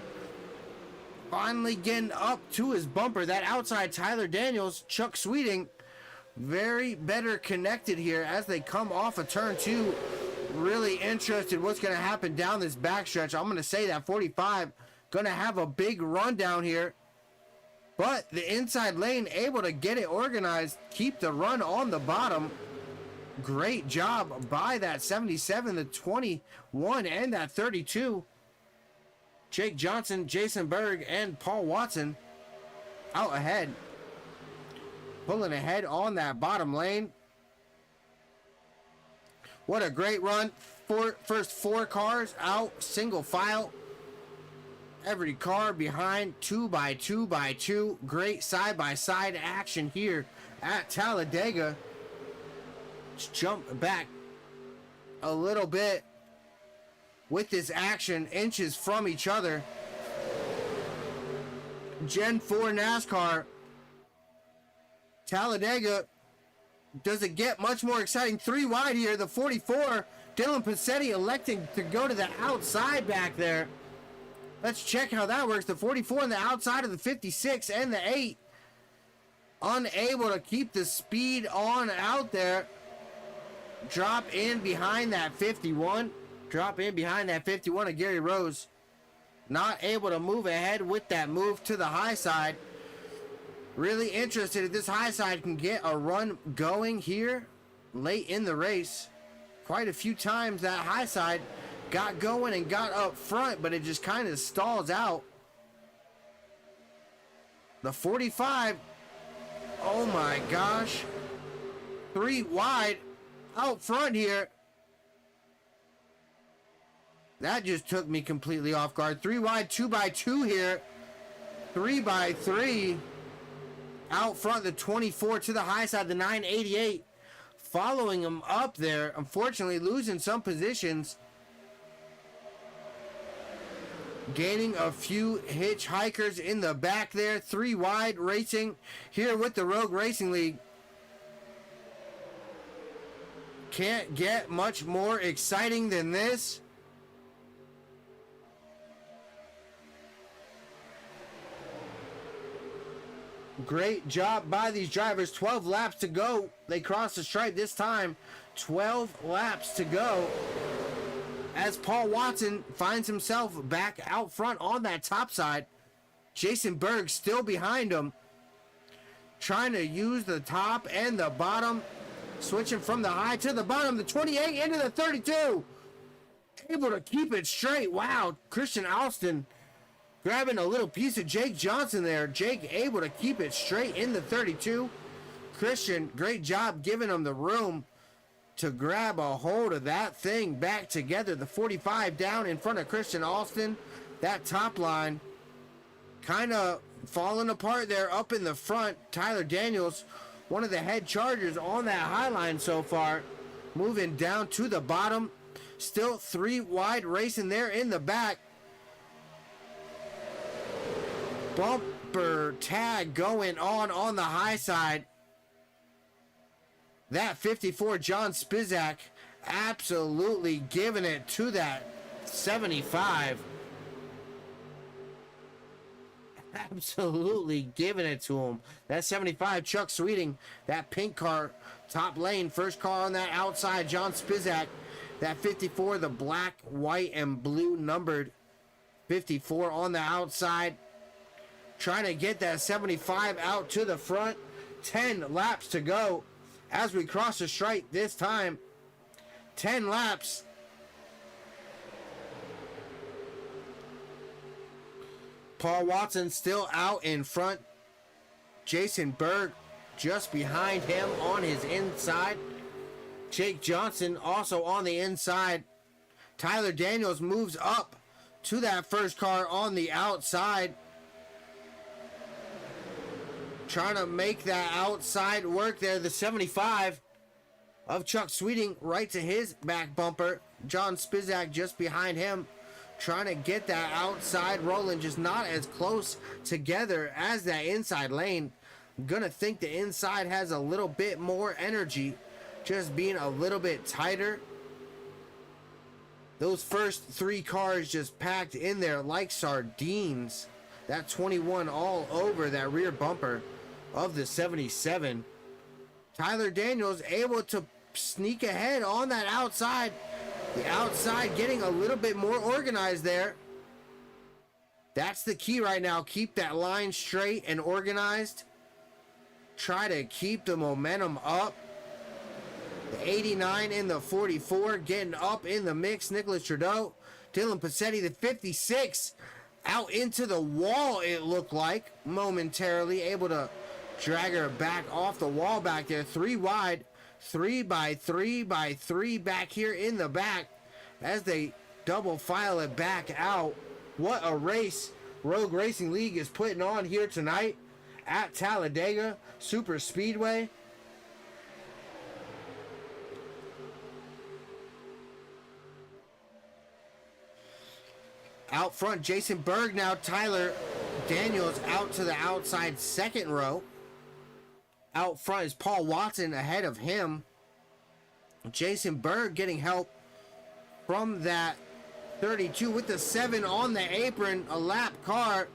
Finally getting up to his bumper. That outside Tyler Daniels, Chuck Sweeting, very better connected here as they come off of turn 2. Really interested what's going to happen down this backstretch. I'm going to say that 45 going to have a big run down here. But the inside lane able to get it organized, keep the run on the bottom. Great job by that 77, the 21, and that 32. Jake Johnson, Jason Berg, and Paul Watson out ahead. Pulling ahead on that bottom lane. What a great run. First 4 cars out, single file. Every car behind, 2 by 2 by 2. Great side-by-side action here at Talladega. Let's jump back a little bit with this action, inches from each other. Gen 4 NASCAR. Talladega. Does it get much more exciting? 3 wide here. The 44. Dylan Passetti electing to go to the outside back there. Let's check how that works. The 44 on the outside of the 56 and the 8. Unable to keep the speed on out there. Drop in behind that 51. Drop in behind that 51 of Gary Rose. Not able to move ahead with that move to the high side. Really interested if this high side can get a run going here late in the race. Quite a few times that high side got going and got up front, but it just kind of stalls out. The 45. Oh my gosh. 3 wide out front here. That just took me completely off guard. 3 wide, 2 by 2 here. 3 by 3. Out front, the 24 to the high side, the 988. Following him up there. Unfortunately, losing some positions. Gaining a few hitchhikers in the back there. 3 wide racing here with the Rogue Racing League. Can't get much more exciting than this. Great job by these drivers. 12 laps to go. They cross the stripe this time. 12 laps to go. As Paul Watson finds himself back out front on that top side. Jason Berg still behind him. Trying to use the top and the bottom. Switching from the high to the bottom. The 28 into the 32. Able to keep it straight. Wow. Christian Alston grabbing a little piece of Jake Johnson there. Jake able to keep it straight in the 32. Christian, great job giving him the room to grab a hold of that thing back together. The 45 down in front of Christian Alston. That top line kind of falling apart there up in the front. Tyler Daniels, one of the head chargers on that high line so far. Moving down to the bottom. Still 3 wide racing there in the back. Bumper tag going on the high side. That 54 John Spizak absolutely giving it to that 75. Absolutely giving it to him. That 75, Chuck Sweeting. That pink car, top lane. First car on that outside, John Spizak. That 54, the black, white, and blue numbered 54 on the outside. Trying to get that 75 out to the front. 10 laps to go as we cross the stripe this time. 10 laps. Paul Watson still out in front. Jason Berg just behind him on his inside. Jake Johnson also on the inside. Tyler Daniels moves up to that first car on the outside. Trying to make that outside work there. The 75 of Chuck Sweeting right to his back bumper. John Spizak just behind him. Trying to get that outside rolling, just not as close together as that inside lane. I'm gonna think the inside has a little bit more energy, just being a little bit tighter. Those first three cars just packed in there like sardines. That 21 all over that rear bumper of the 77. Tyler Daniels able to sneak ahead on that outside. The outside getting a little bit more organized there. That's the key right now. Keep that line straight and organized. Try to keep the momentum up. The 89 and the 44 getting up in the mix. Nicholas Trudeau, Dylan Passetti, the 56 out into the wall, it looked like, momentarily able to drag her back off the wall back there. 3 wide. 3 by 3 by 3 back here in the back as they double file it back out. What a race Rogue Racing League is putting on here tonight at Talladega Super Speedway. Out front, Jason Berg now. Tyler Daniels out to the outside second row. Out front is Paul Watson ahead of him. Jason Berg getting help from that 32 with the 7 on the apron. A lap car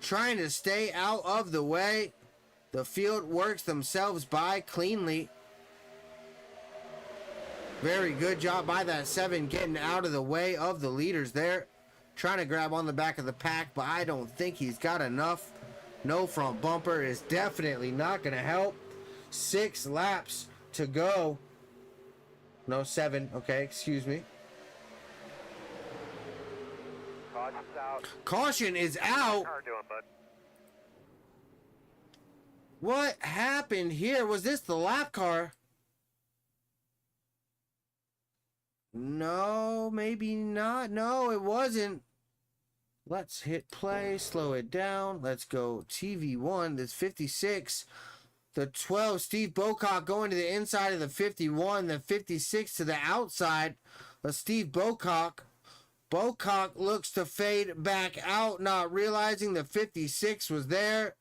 trying to stay out of the way. The field works themselves by cleanly. Very good job by that 7 getting out of the way of the leaders there. Trying to grab on the back of the pack, but I don't think he's got enough. No front bumper is definitely not going to help. 6 laps to go. No, 7. Okay, excuse me. Caution's out. Caution is out. How are you doing, bud? What happened here? Was this the lap car? No, maybe not. No, it wasn't. Let's hit play, slow it down. Let's go TV1. This 56. The 12, Steve Bocock going to the inside of the 51. The 56 to the outside of Steve Bocock. Bocock looks to fade back out, not realizing the 56 was there.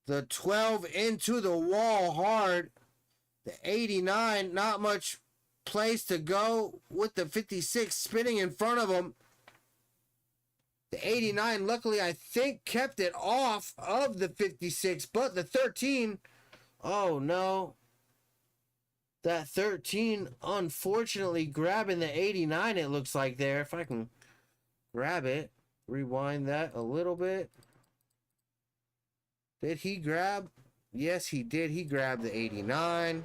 The 12 into the wall hard. The 89, not much place to go with the 56 spinning in front of him. The 89, luckily, I think, kept it off of the 56, but the 13, oh no. That 13, unfortunately, grabbing the 89, it looks like there. If I can grab it, rewind that a little bit. Did he grab? Yes, he did. He grabbed the 89.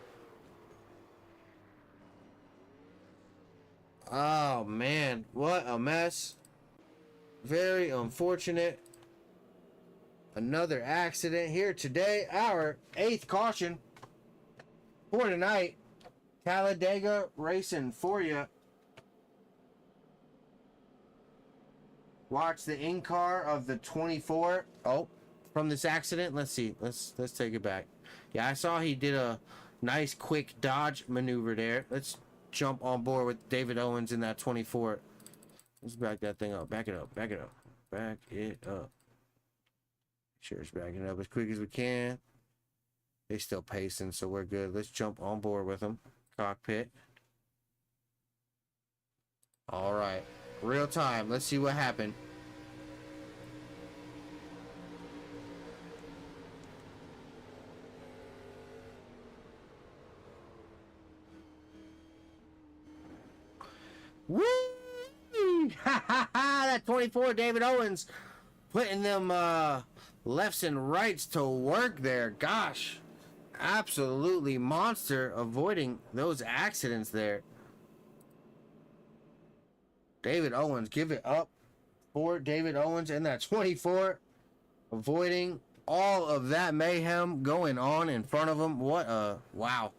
Oh, man. What a mess. Very unfortunate. Another accident here today. Our 8th caution for tonight. Talladega racing for you. Watch the in-car of the 24. Oh, from this accident. Let's see. Let's take it back. Yeah, I saw he did a nice quick dodge maneuver there. Let's jump on board with David Owens in that 24. Let's back that thing up. Back it up. Back it up. Back it up. Sure, it's backing up as quick as we can. They still pacing, so we're good. Let's jump on board with them. Cockpit. All right. Real time. Let's see what happened. Woo! That 24, David Owens, putting them lefts and rights to work there. Gosh, absolutely monster, avoiding those accidents there. David Owens, give it up for David Owens and that 24, avoiding all of that mayhem going on in front of him. What a wow.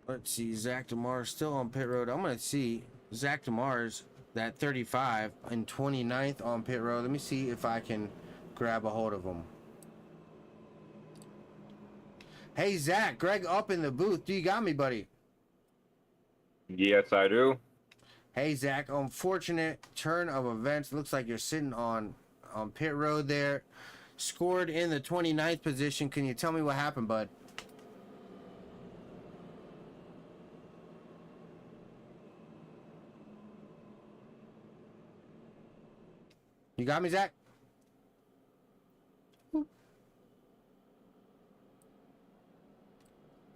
Let's see, Zach DeMars still on pit road. I'm going to see Zach DeMars, that 35 and 29th on pit road. Let me see if I can grab a hold of him. Hey, Zach, Greg up in the booth. Do you got me, buddy? Yes, I do. Hey, Zach, unfortunate turn of events. Looks like you're sitting on pit road there. Scored in the 29th position. Can you tell me what happened, bud? You got me, Zach?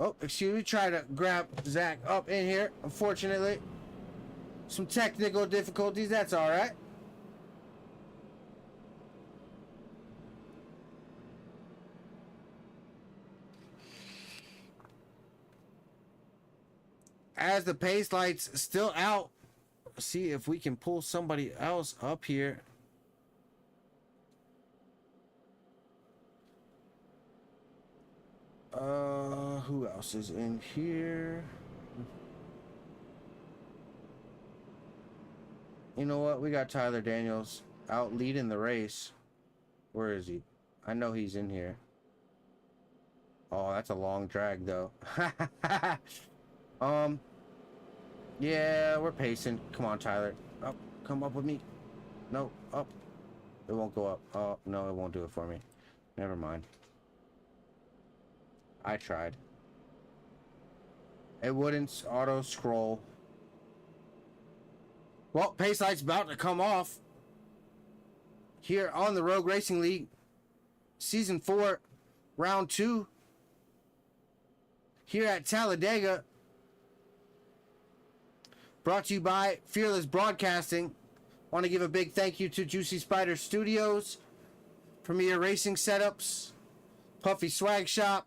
Oh, excuse me. Try to grab Zach up in here. Unfortunately, some technical difficulties. That's all right. As the pace lights still out, see if we can pull somebody else up here. Who else is in here? You know what? We got Tyler Daniels out leading the race. Where is he? I know he's in here. Oh, that's a long drag though. Yeah, we're pacing. Come on, Tyler. Up, come up with me. No, up. It won't go up. Oh, no, it won't do it for me. Never mind. I tried. It wouldn't auto scroll. Well, pace light's about to come off here on the Rogue Racing League Season 4, Round 2 here at Talladega. Brought to you by Fearless Broadcasting. Want to give a big thank you to Juicy Spider Studios, Premier Racing Setups, Puffy Swag Shop,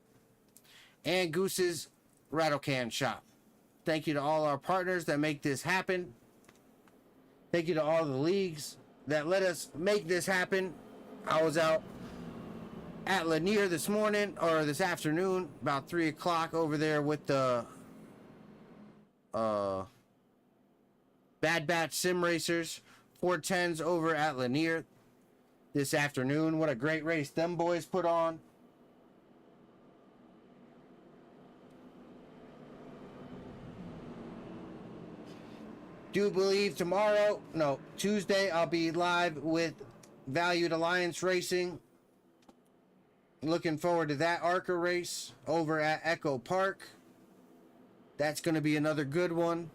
and Goose's Rattle Can Shop. Thank you to all our partners that make this happen. Thank you to all the leagues that let us make this happen. I was out at Lanier this morning, or this afternoon, about 3 o'clock over there with the Bad Batch Sim Racers 410s over at Lanier this afternoon. What a great race them boys put on. Do believe Tuesday, I'll be live with Valued Alliance Racing. Looking forward to that ARCA race over at Echo Park. That's going to be another good one.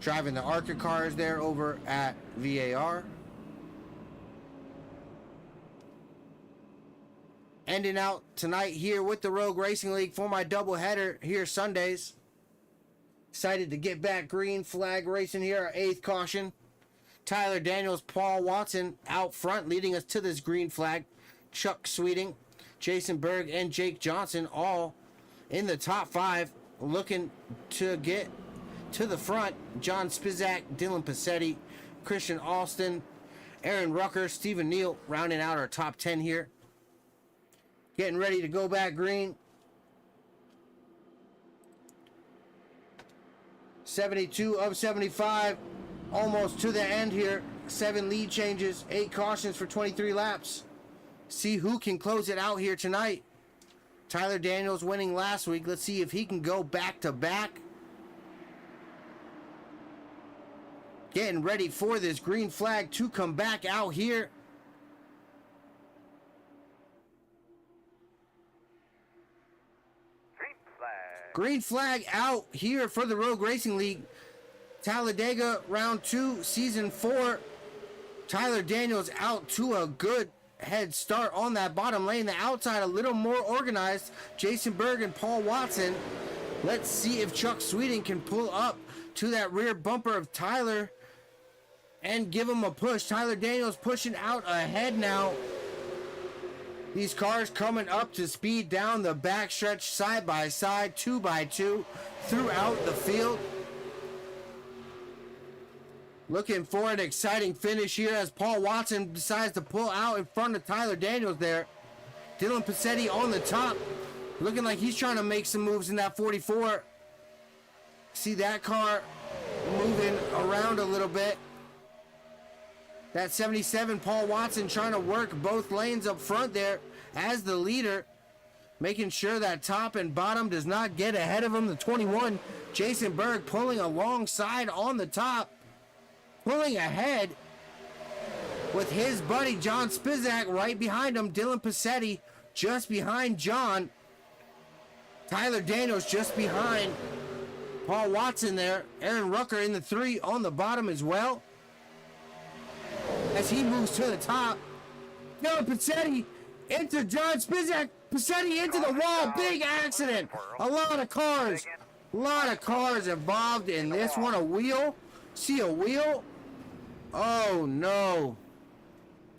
Driving the ARCA cars there over at VAR. Ending out tonight here with the Rogue Racing League for my doubleheader here Sundays. Excited to get back green flag racing here, our 8th caution. Tyler Daniels, Paul Watson out front leading us to this green flag. Chuck Sweeting, Jason Berg, and Jake Johnson all in the top 5 looking to get to the front. John Spizak, Dylan Passetti, Christian Alston, Aaron Rucker, Stephen Neal rounding out our top 10 here. Getting ready to go back green. 72 of 75, almost to the end here. 7 lead changes, 8 cautions for 23 laps. See who can close it out here tonight. Tyler Daniels winning last week. Let's see if he can go back to back. Getting ready for this green flag to come back out here. Green flag out here for the Rogue Racing League. Talladega Round 2, Season 4. Tyler Daniels out to a good head start on that bottom lane. The outside a little more organized. Jason Berg and Paul Watson. Let's see if Chuck Sweeting can pull up to that rear bumper of Tyler and give him a push. Tyler Daniels pushing out ahead now. These cars coming up to speed down the backstretch side by side, 2x2 throughout the field. Looking for an exciting finish here as Paul Watson decides to pull out in front of Tyler Daniels there. Dylan Passetti on the top, looking like he's trying to make some moves in that 44. See that car moving around a little bit. That 77, Paul Watson, trying to work both lanes up front there as the leader, making sure that top and bottom does not get ahead of him. The 21, Jason Berg, pulling alongside on the top, pulling ahead with his buddy John Spizak right behind him. Dylan Passetti just behind John. Tyler Daniels just behind Paul Watson there. Aaron Rucker in the 3 on the bottom as well. As he moves to the top, Dylan Passetti into John Spizak. Passetti into the wall. Big accident. A lot of cars involved in this one. A wheel. See a wheel? Oh no.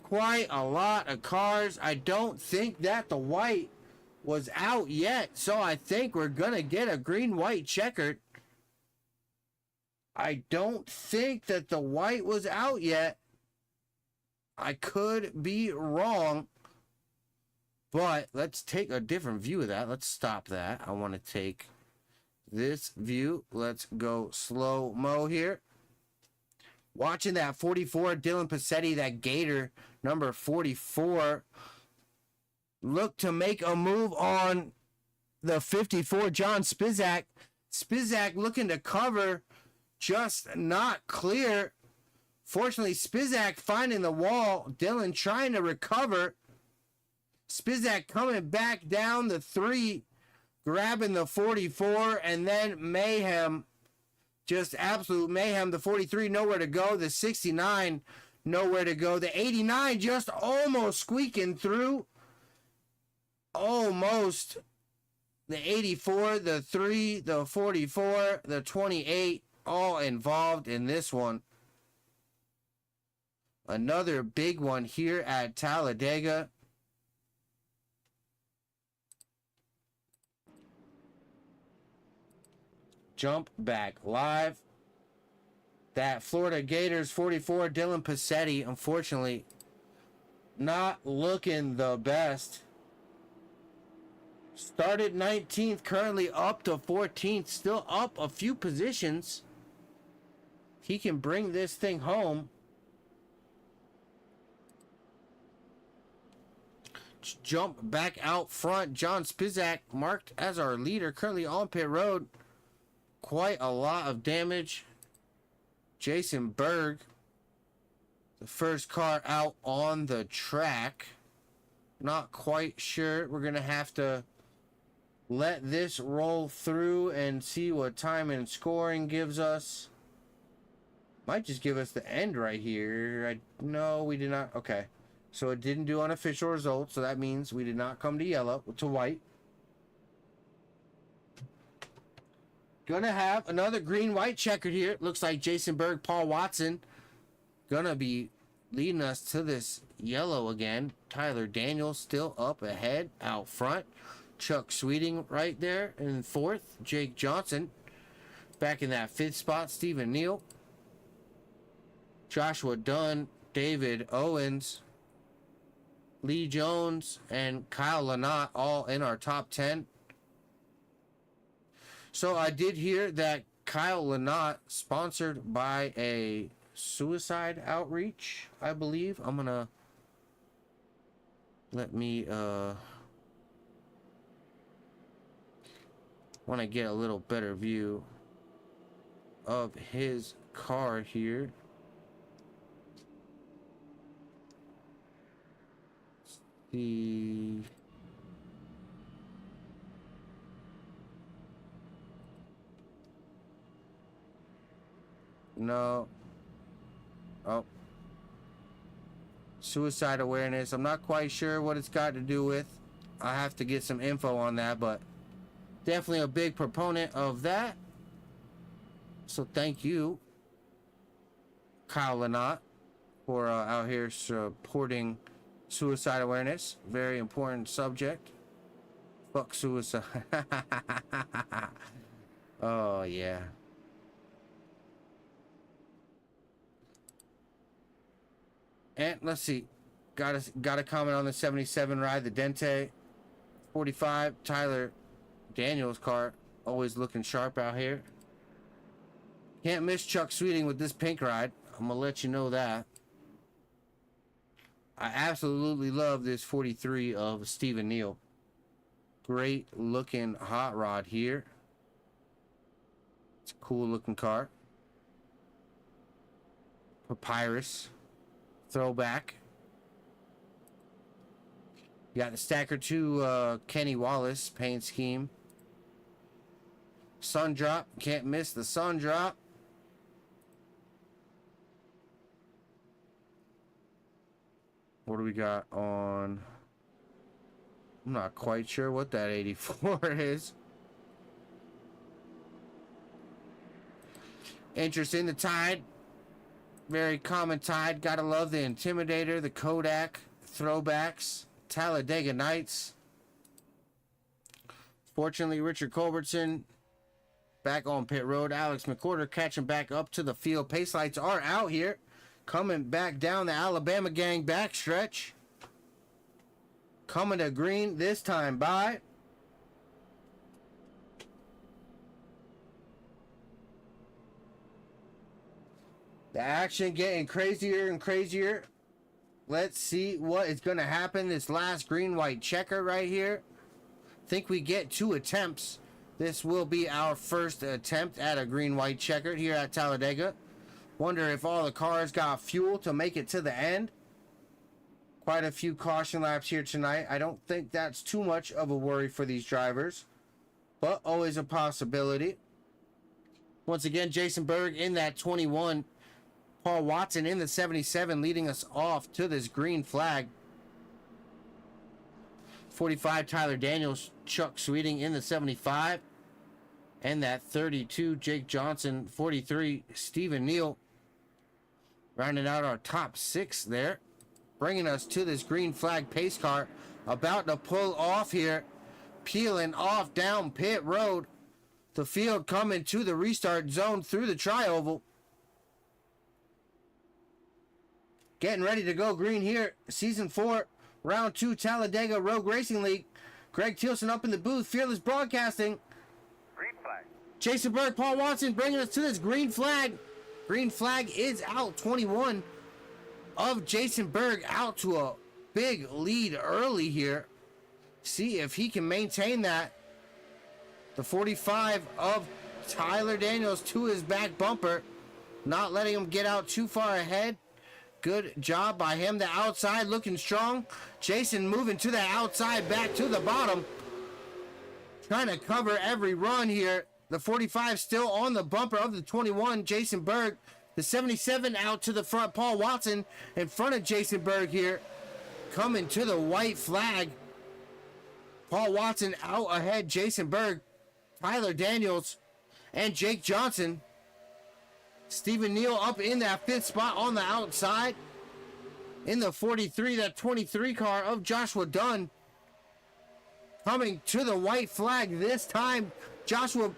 Quite a lot of cars. I don't think that the white was out yet, so I think we're gonna get a green-white checkered. I don't think that the white was out yet. I could be wrong, but let's take a different view of that. Let's stop that. I want to take this view. Let's go slow-mo here. Watching that 44, Dylan Passetti, that Gator, number 44, look to make a move on the 54, John Spizak. Spizak looking to cover, just not clear. Fortunately, Spizak finding the wall. Dylan trying to recover. Spizak coming back down the 3, grabbing the 44, and then mayhem. Just absolute mayhem. The 43, nowhere to go. The 69, nowhere to go. The 89 just almost squeaking through. Almost. The 84, the 3, the 44, the 28, all involved in this one. Another big one here at Talladega. Jump back live. That Florida Gators 44, Dylan Passetti, unfortunately, not looking the best. Started 19th, currently up to 14th, still up a few positions. He can bring this thing home. Jump back out front. John Spizak marked as our leader, currently on pit road. Quite a lot of damage. Jason Berg, the first car out on the track. Not quite sure. We're going to have to let this roll through and see what time and scoring gives us. Might just give us the end right here. No, we did not. Okay. So it didn't do unofficial results, so that means we did not come to yellow, to white. Gonna have another green-white checkered here. Looks like Jason Berg, Paul Watson gonna be leading us to this yellow again. Tyler Daniels still up ahead out front. Chuck Sweeting right there in 4th. Jake Johnson back in that 5th spot. Stephen Neal. Joshua Dunn, David Owens, Lee Jones, and Kyle Lynott all in our top 10. So I did hear that Kyle Lynott, sponsored by a suicide outreach, I believe. I'm gonna let me want to get a little better view of his car here. See. No. Oh. Suicide awareness. I'm not quite sure what it's got to do with. I have to get some info on that, but definitely a big proponent of that. So thank you, Kyle Lanot, for out here supporting suicide awareness. Very important subject. Fuck suicide. Oh yeah. And let's see. Got a comment on the 77 ride, the Dente 45, Tyler Daniels car. Always looking sharp out here. Can't miss Chuck Sweeting with this pink ride. I'm gonna let you know that. I absolutely love this 43 of Stephen Neal. Great looking hot rod here. It's a cool looking car. Papyrus. Throwback. You got the Stacker 2 Kenny Wallace paint scheme. Sun drop. Can't miss the sun drop. What do we got on? I'm not quite sure what that 84 is. Interesting, the Tide. Very common Tide. Gotta love the Intimidator, the Kodak, throwbacks, Talladega Nights. Fortunately, Richard Culbertson back on pit road. Alex McCorder catching back up to the field. Pace lights are out here. Coming back down the Alabama gang backstretch. Coming to green this time by. The action getting crazier and crazier. Let's see what is going to happen. This last green-white checker right here. Think we get 2 attempts. This will be our first attempt at a green-white checker here at Talladega. Wonder if all the cars got fuel to make it to the end. Quite a few caution laps here tonight. I don't think that's too much of a worry for these drivers, but always a possibility. Once again, Jason Berg in that 21. Paul Watson in the 77 leading us off to this green flag. 45, Tyler Daniels, Chuck Sweeting in the 75. And that 32, Jake Johnson. 43, Stephen Neal. Rounding out our top 6 there. Bringing us to this green flag pace car. About to pull off here. Peeling off down pit road. The field coming to the restart zone through the tri-oval. Getting ready to go green here. Season 4, Round 2, Talladega Rogue Racing League. Greg Thielsen up in the booth. Fearless Broadcasting. Green flag. Jason Berg, Paul Watson bringing us to this green flag. Green flag is out. 21 of Jason Berg out to a big lead early here. See if he can maintain that. The 45 of Tyler Daniels to his back bumper. Not letting him get out too far ahead. Good job by him. The outside looking strong. Jason moving to the outside, back to the bottom. Trying to cover every run here. The 45 still on the bumper of the 21, Jason Berg. The 77 out to the front, Paul Watson in front of Jason Berg here. Coming to the white flag. Paul Watson out ahead, Jason Berg, Tyler Daniels, and Jake Johnson. Stephen Neal up in that 5th spot on the outside. In the 43, that 23 car of Joshua Dunn. Coming to the white flag this time. Jason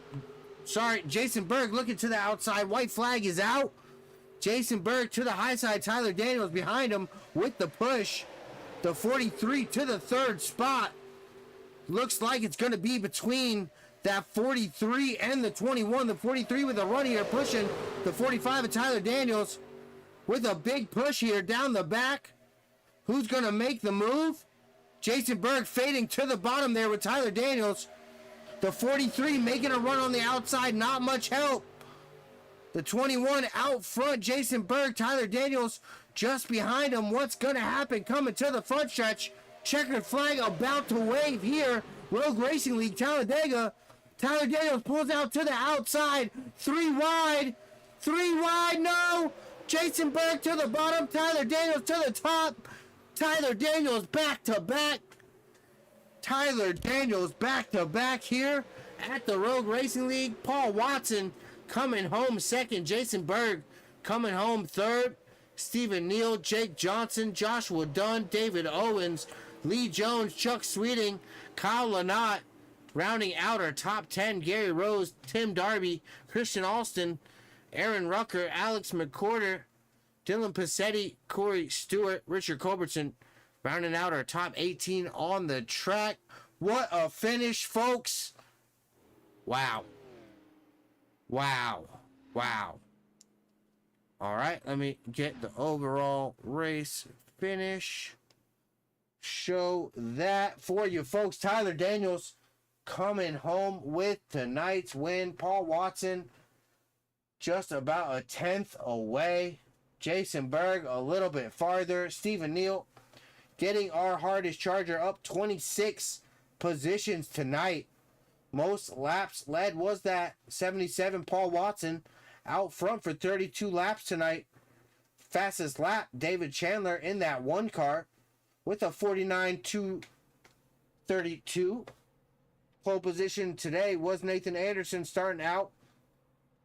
Berg looking to the outside. White flag is out. Jason Berg to the high side. Tyler Daniels behind him with the push. The 43 to the 3rd spot. Looks like it's going to be between that 43 and the 21. The 43 with a run here pushing the 45 of Tyler Daniels with a big push here down the back. Who's going to make the move? Jason Berg fading to the bottom there with Tyler Daniels. The 43 making a run on the outside. Not much help. The 21 out front. Jason Berg, Tyler Daniels just behind him. What's going to happen coming to the front stretch? Checkered flag about to wave here. Rogue Racing League, Talladega. Tyler Daniels pulls out to the outside. 3 wide. 3 wide, no. Jason Berg to the bottom. Tyler Daniels to the top. Tyler Daniels back to back. Tyler Daniels back to back here at the Rogue Racing League. Paul Watson coming home second. Jason Berg coming home third. Stephen Neal, Jake Johnson, Joshua Dunn, David Owens, Lee Jones, Chuck Sweeting, Kyle Lynott, rounding out our top 10. Gary Rose, Tim Darby, Christian Alston, Aaron Rucker, Alex McCorder, Dylan Passetti, Corey Stewart, Richard Culbertson, rounding out our top 18 on the track. What a finish, folks. Wow. Wow. Wow. All right, let me get the overall race finish. Show that for you, folks. Tyler Daniels coming home with tonight's win. Paul Watson just about a tenth away. Jason Berg a little bit farther. Stephen Neal getting our hardest charger up 26 positions tonight. Most laps led was that 77 Paul Watson out front for 32 laps tonight. Fastest lap, David Chandler in that one car with a 49.232. Pole position today was Nathan Anderson starting out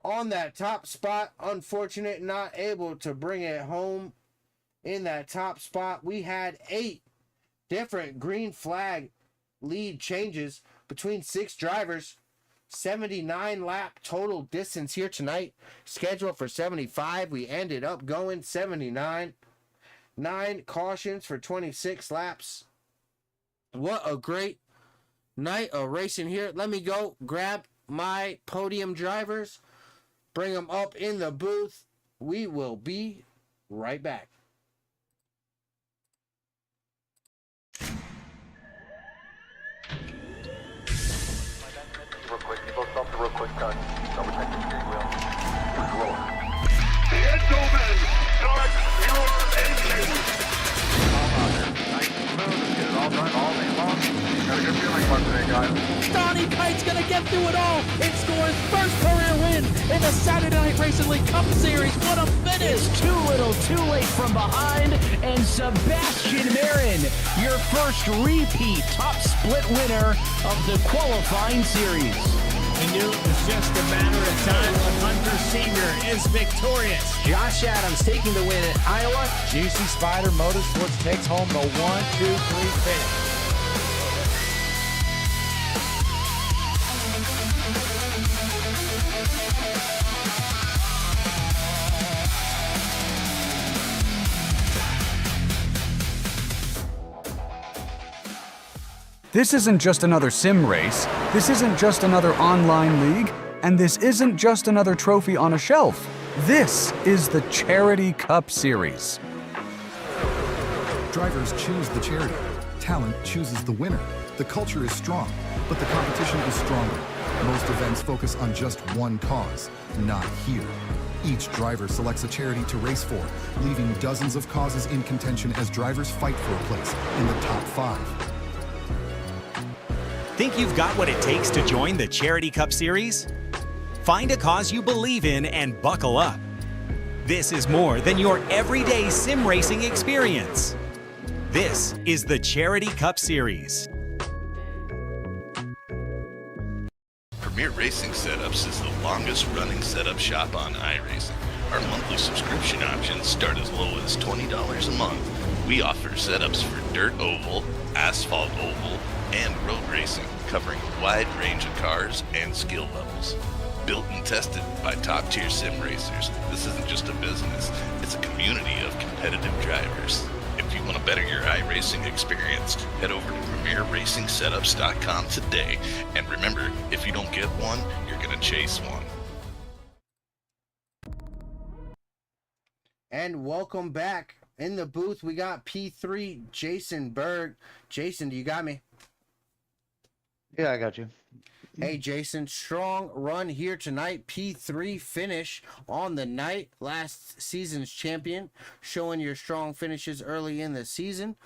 on that top spot. Unfortunate, not able to bring it home in that top spot. We had 8 different green flag lead changes between 6 drivers. 79 lap total distance here tonight. Scheduled for 75. We ended up going 79. 9 cautions for 26 laps. What a great night of racing here. Let me go grab my podium drivers. Bring them up in the booth. We will be right back. Real quick, people stop the real quick cut. Double check the steering wheel. Gentlemen, start your engines. Calm out there. Nice and smooth. Get it all done all day long. Got a good feeling about today, guys. Donnie Kite's gonna get through it all and score his first career win in the Saturday Night Racing League Cup Series. What a finish! It's too little, too late from behind, and Sebastian Marin, your first repeat top split winner of the qualifying series. We knew it was just a matter of time when Hunter Sr. is victorious. Josh Adams taking the win at Iowa. Juicy Spider Motorsports takes home the 1-2-3 finish. This isn't just another sim race, this isn't just another online league, and this isn't just another trophy on a shelf. This is the Charity Cup Series. Drivers choose the charity. Talent chooses the winner. The culture is strong, but the competition is stronger. Most events focus on just one cause, not here. Each driver selects a charity to race for, leaving dozens of causes in contention as drivers fight for a place in the top 5. Think you've got what it takes to join the Charity Cup Series? Find a cause you believe in and buckle up. This is more than your everyday sim racing experience. This is the Charity Cup Series. Premier Racing Setups is the longest running setup shop on iRacing. Our monthly subscription options start as low as $20 a month. We offer setups for dirt oval, asphalt oval, and road racing, covering a wide range of cars and skill levels. Built and tested by top-tier sim racers, this isn't just a business, it's a community of competitive drivers. If you want to better your iRacing experience, head over to PremierRacingSetups.com today. And remember, if you don't get one, you're going to chase one. And welcome back. In the booth, we got P3 Jason Berg. Jason, do you got me? Yeah, I got you. Hey, Jason, strong run here tonight. P3 finish on the night. Last season's champion, showing your strong finishes early in the season.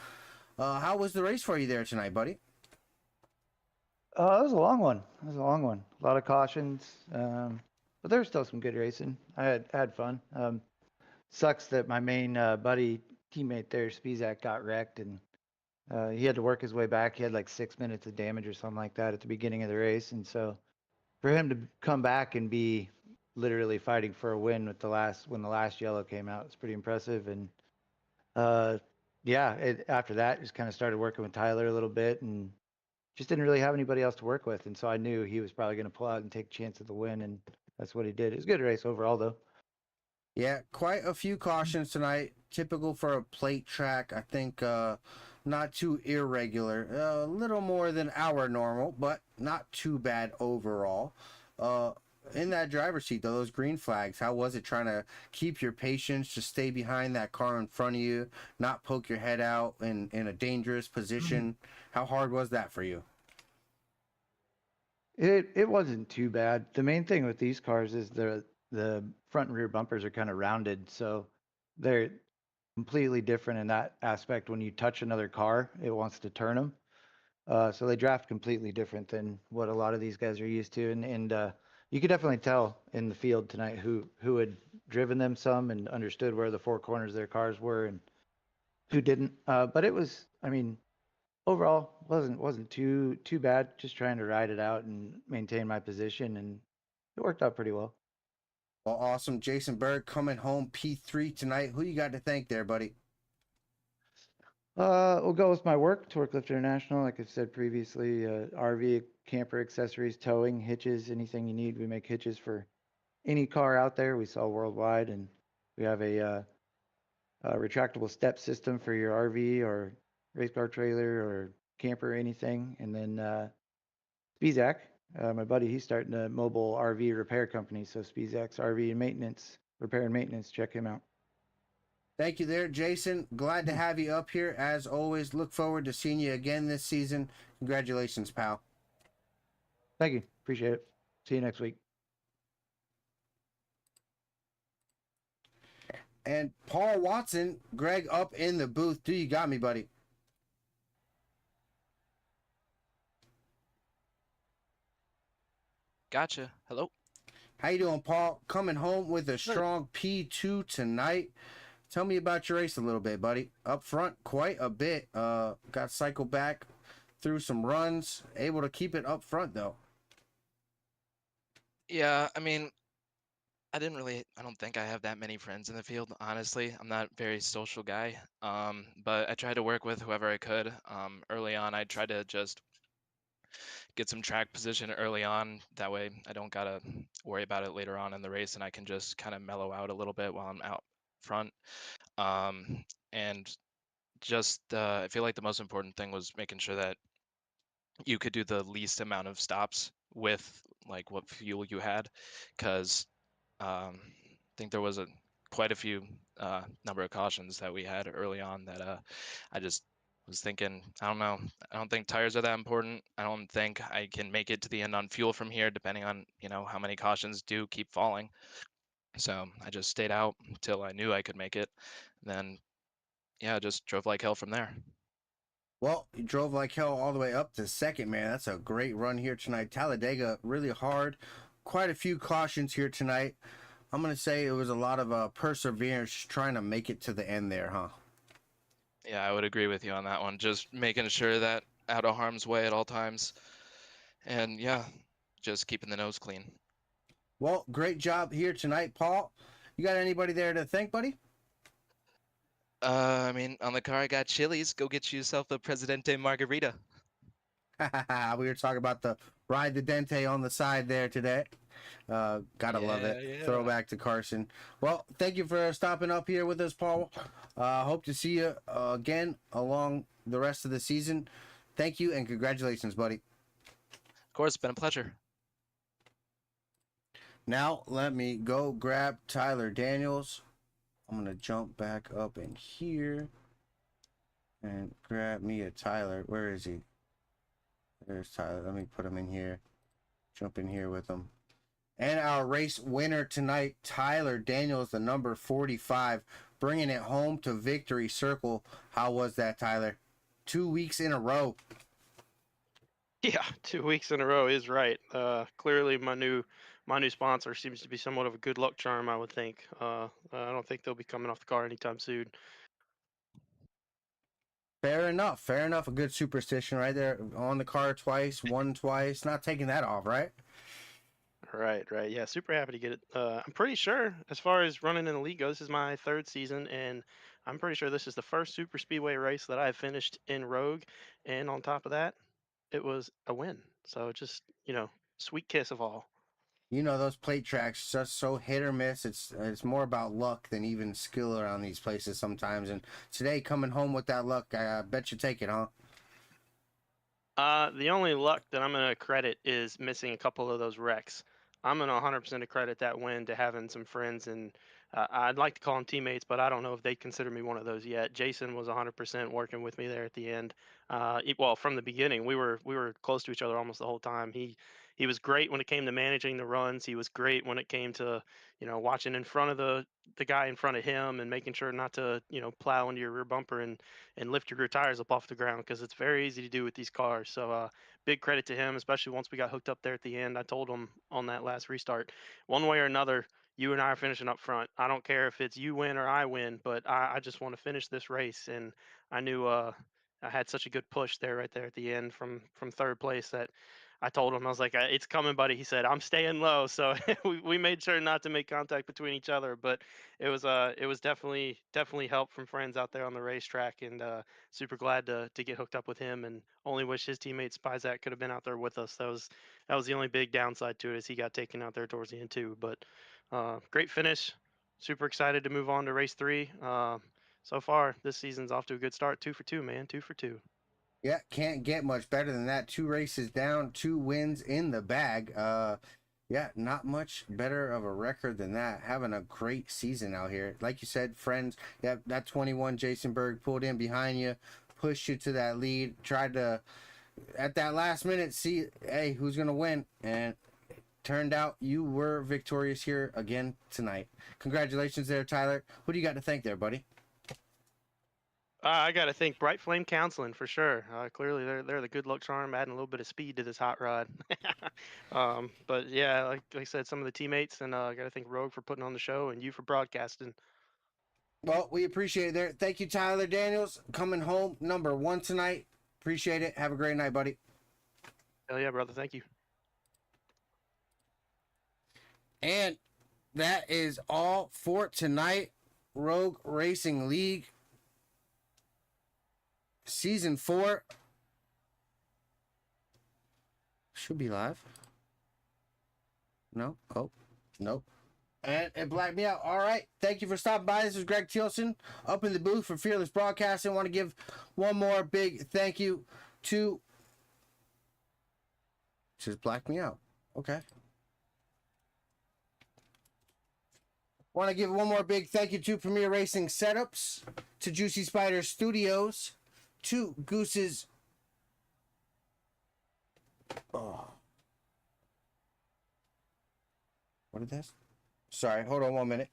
How was the race for you there tonight, buddy? It was a long one. A lot of cautions, but there was still some good racing. I had fun. sucks that my main buddy teammate there, Spizak, got wrecked, and he had to work his way back. He had like 6 minutes of damage or something like that at the beginning of the race, and so for him to come back and be literally fighting for a win with when the last yellow came out, it's pretty impressive. And after that, just kind of started working with Tyler a little bit, and just didn't really have anybody else to work with, and so I knew he was probably going to pull out and take a chance at the win, and that's what he did. It was a good race overall, though. Yeah, quite a few cautions tonight. Typical for a plate track. I think not too irregular. A little more than our normal, but not too bad overall. In that driver's seat, though, those green flags, how was it trying to keep your patience, to stay behind that car in front of you, not poke your head out in a dangerous position? How hard was that for you? It wasn't too bad. The main thing with these cars is the front and rear bumpers are kind of rounded, so they're completely different in that aspect. When you touch another car, it wants to turn them. So they draft completely different than what a lot of these guys are used to, and you could definitely tell in the field tonight who had driven them some and understood where the four corners of their cars were and who didn't. But it was, I mean, overall wasn't too bad. Just trying to ride it out and maintain my position, and it worked out pretty well. Well, awesome. Jason Berg coming home P3 tonight. Who you got to thank there, buddy? We'll go with my work, Torque Lift International. Like I said previously, RV, camper accessories, towing, hitches, anything you need. We make hitches for any car out there. We sell worldwide, and we have a retractable step system for your RV or race car trailer or camper or anything. And then Spizak, my buddy, he's starting a mobile RV repair company. So Spizak's RV and maintenance, repair and maintenance, check him out. Thank you there, Jason. Glad to have you up here. As always, look forward to seeing you again this season. Congratulations, pal. Thank you. Appreciate it. See you next week. And Paul Watson, Greg up in the booth. Do you got me, buddy? Gotcha. Hello. How you doing, Paul? Coming home with a strong P2 tonight. Tell me about your race a little bit, buddy. Up front, quite a bit. Got cycled back through some runs. Able to keep it up front, though. Yeah, I mean, I don't think I have that many friends in the field, honestly. I'm not a very social guy. But I tried to work with whoever I could. Early on, I tried to just get some track position early on. That way I don't gotta worry about it later on in the race, and I can just kind of mellow out a little bit while I'm out front. And just I feel like the most important thing was making sure that you could do the least amount of stops with like what fuel you had, because I think there was quite a few number of cautions that we had early on that I just was thinking, I don't know, I don't think tires are that important. I don't think I can make it to the end on fuel from here, depending on, how many cautions do keep falling. So I just stayed out until I knew I could make it. Then, yeah, just drove like hell from there. Well, you drove like hell all the way up to second, man. That's a great run here tonight. Talladega, really hard. Quite a few cautions here tonight. I'm going to say it was a lot of perseverance trying to make it to the end there, huh? Yeah, I would agree with you on that one. Just making sure that out of harm's way at all times. And yeah, just keeping the nose clean. Well, great job here tonight, Paul. You got anybody there to thank, buddy? I mean, on the car, I got Chili's. Go get yourself a Presidente Margarita. We were talking about the Ride the Dente on the side there today. Gotta love it. Yeah. Throwback to Carson. Well, thank you for stopping up here with us, Paul. Hope to see you again along the rest of the season. Thank you and congratulations, buddy. Of course, it's been a pleasure. Now, let me go grab Tyler Daniels. I'm going to jump back up in here and grab me a Tyler. Where is he? There's Tyler. Let me put him in here. Jump in here with him. And our race winner tonight, Tyler Daniels, the number 45, bringing it home to victory circle. How was that, Tyler? 2 weeks in a row. Yeah, 2 weeks in a row is right. Clearly my new my new sponsor seems to be somewhat of a good luck charm, I would think. I don't think they'll be coming off the car anytime soon. Fair enough. Fair enough. A good superstition right there. On the car twice, won twice. Not taking that off, right? Right, right. Yeah, super happy to get it. I'm pretty sure, as far as running in the league goes, this is my third season, and I'm pretty sure this is the first super speedway race that I've finished in Rogue. And on top of that, it was a win. So just, sweet kiss of all. You know, those plate tracks just so hit or miss. It's more about luck than even skill around these places sometimes. And today, coming home with that luck, I bet you take it, huh? The only luck that I'm going to credit is missing a couple of those wrecks. I'm going to 100% credit that win to having some friends, and I'd like to call them teammates, but I don't know if they consider me one of those yet. Jason was 100% working with me there at the end. Well, from the beginning, we were close to each other almost the whole time. He was great when it came to managing the runs. He was great when it came to watching in front of the guy in front of him and making sure not to plow into your rear bumper and lift your rear tires up off the ground, because it's very easy to do with these cars. So big credit to him, especially once we got hooked up there at the end. I told him on that last restart, one way or another, you and I are finishing up front. I don't care if it's you win or I win, but I just want to finish this race. And I knew I had such a good push there right there at the end from third place that I told him, I was like, "It's coming, buddy." He said, "I'm staying low." So we made sure not to make contact between each other, but it was definitely help from friends out there on the racetrack, and super glad to get hooked up with him, and only wish his teammate Spizak could have been out there with us. That was the only big downside to it, is he got taken out there towards the end too. But great finish. Super excited to move on to race 3. So far this season's off to a good start. 2 for 2, man. 2 for 2. Yeah, can't get much better than that. 2 races down, 2 wins in the bag. Yeah, not much better of a record than that. Having a great season out here. Like you said, friends, yeah, that 21 Jason Berg pulled in behind you, pushed you to that lead, tried to, at that last minute, see, hey, who's going to win? And turned out you were victorious here again tonight. Congratulations there, Tyler. Who do you got to thank there, buddy? I got to thank Bright Flame Counseling for sure. Clearly, they're the good luck charm, adding a little bit of speed to this hot rod. But yeah, like I said, some of the teammates, and I got to thank Rogue for putting on the show, and you for broadcasting. Well, we appreciate it there. Thank you, Tyler Daniels, coming home number 1 tonight. Appreciate it. Have a great night, buddy. Hell yeah, brother. Thank you. And that is all for tonight. Rogue Racing League Season 4 should be live. No? Oh, nope. And it blacked me out. All right. Thank you for stopping by. This is Greg Thielsen up in the booth for Fearless Broadcasting. I want to give one more big thank you to... Just blacked me out. Okay. Want to give one more big thank you to Premier Racing Setups, to Juicy Spider Studios, to Goose's... Oh. What is this? Sorry, hold on 1 minute.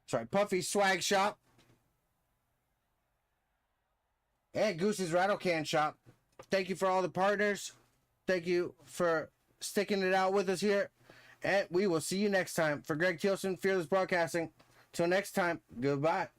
Sorry, Puffy's Swag Shop. And Goose's Rattle Can Shop. Thank you for all the partners. Thank you for sticking it out with us here. And we will see you next time. For Greg Thielsen, Fearless Broadcasting. Till next time, goodbye.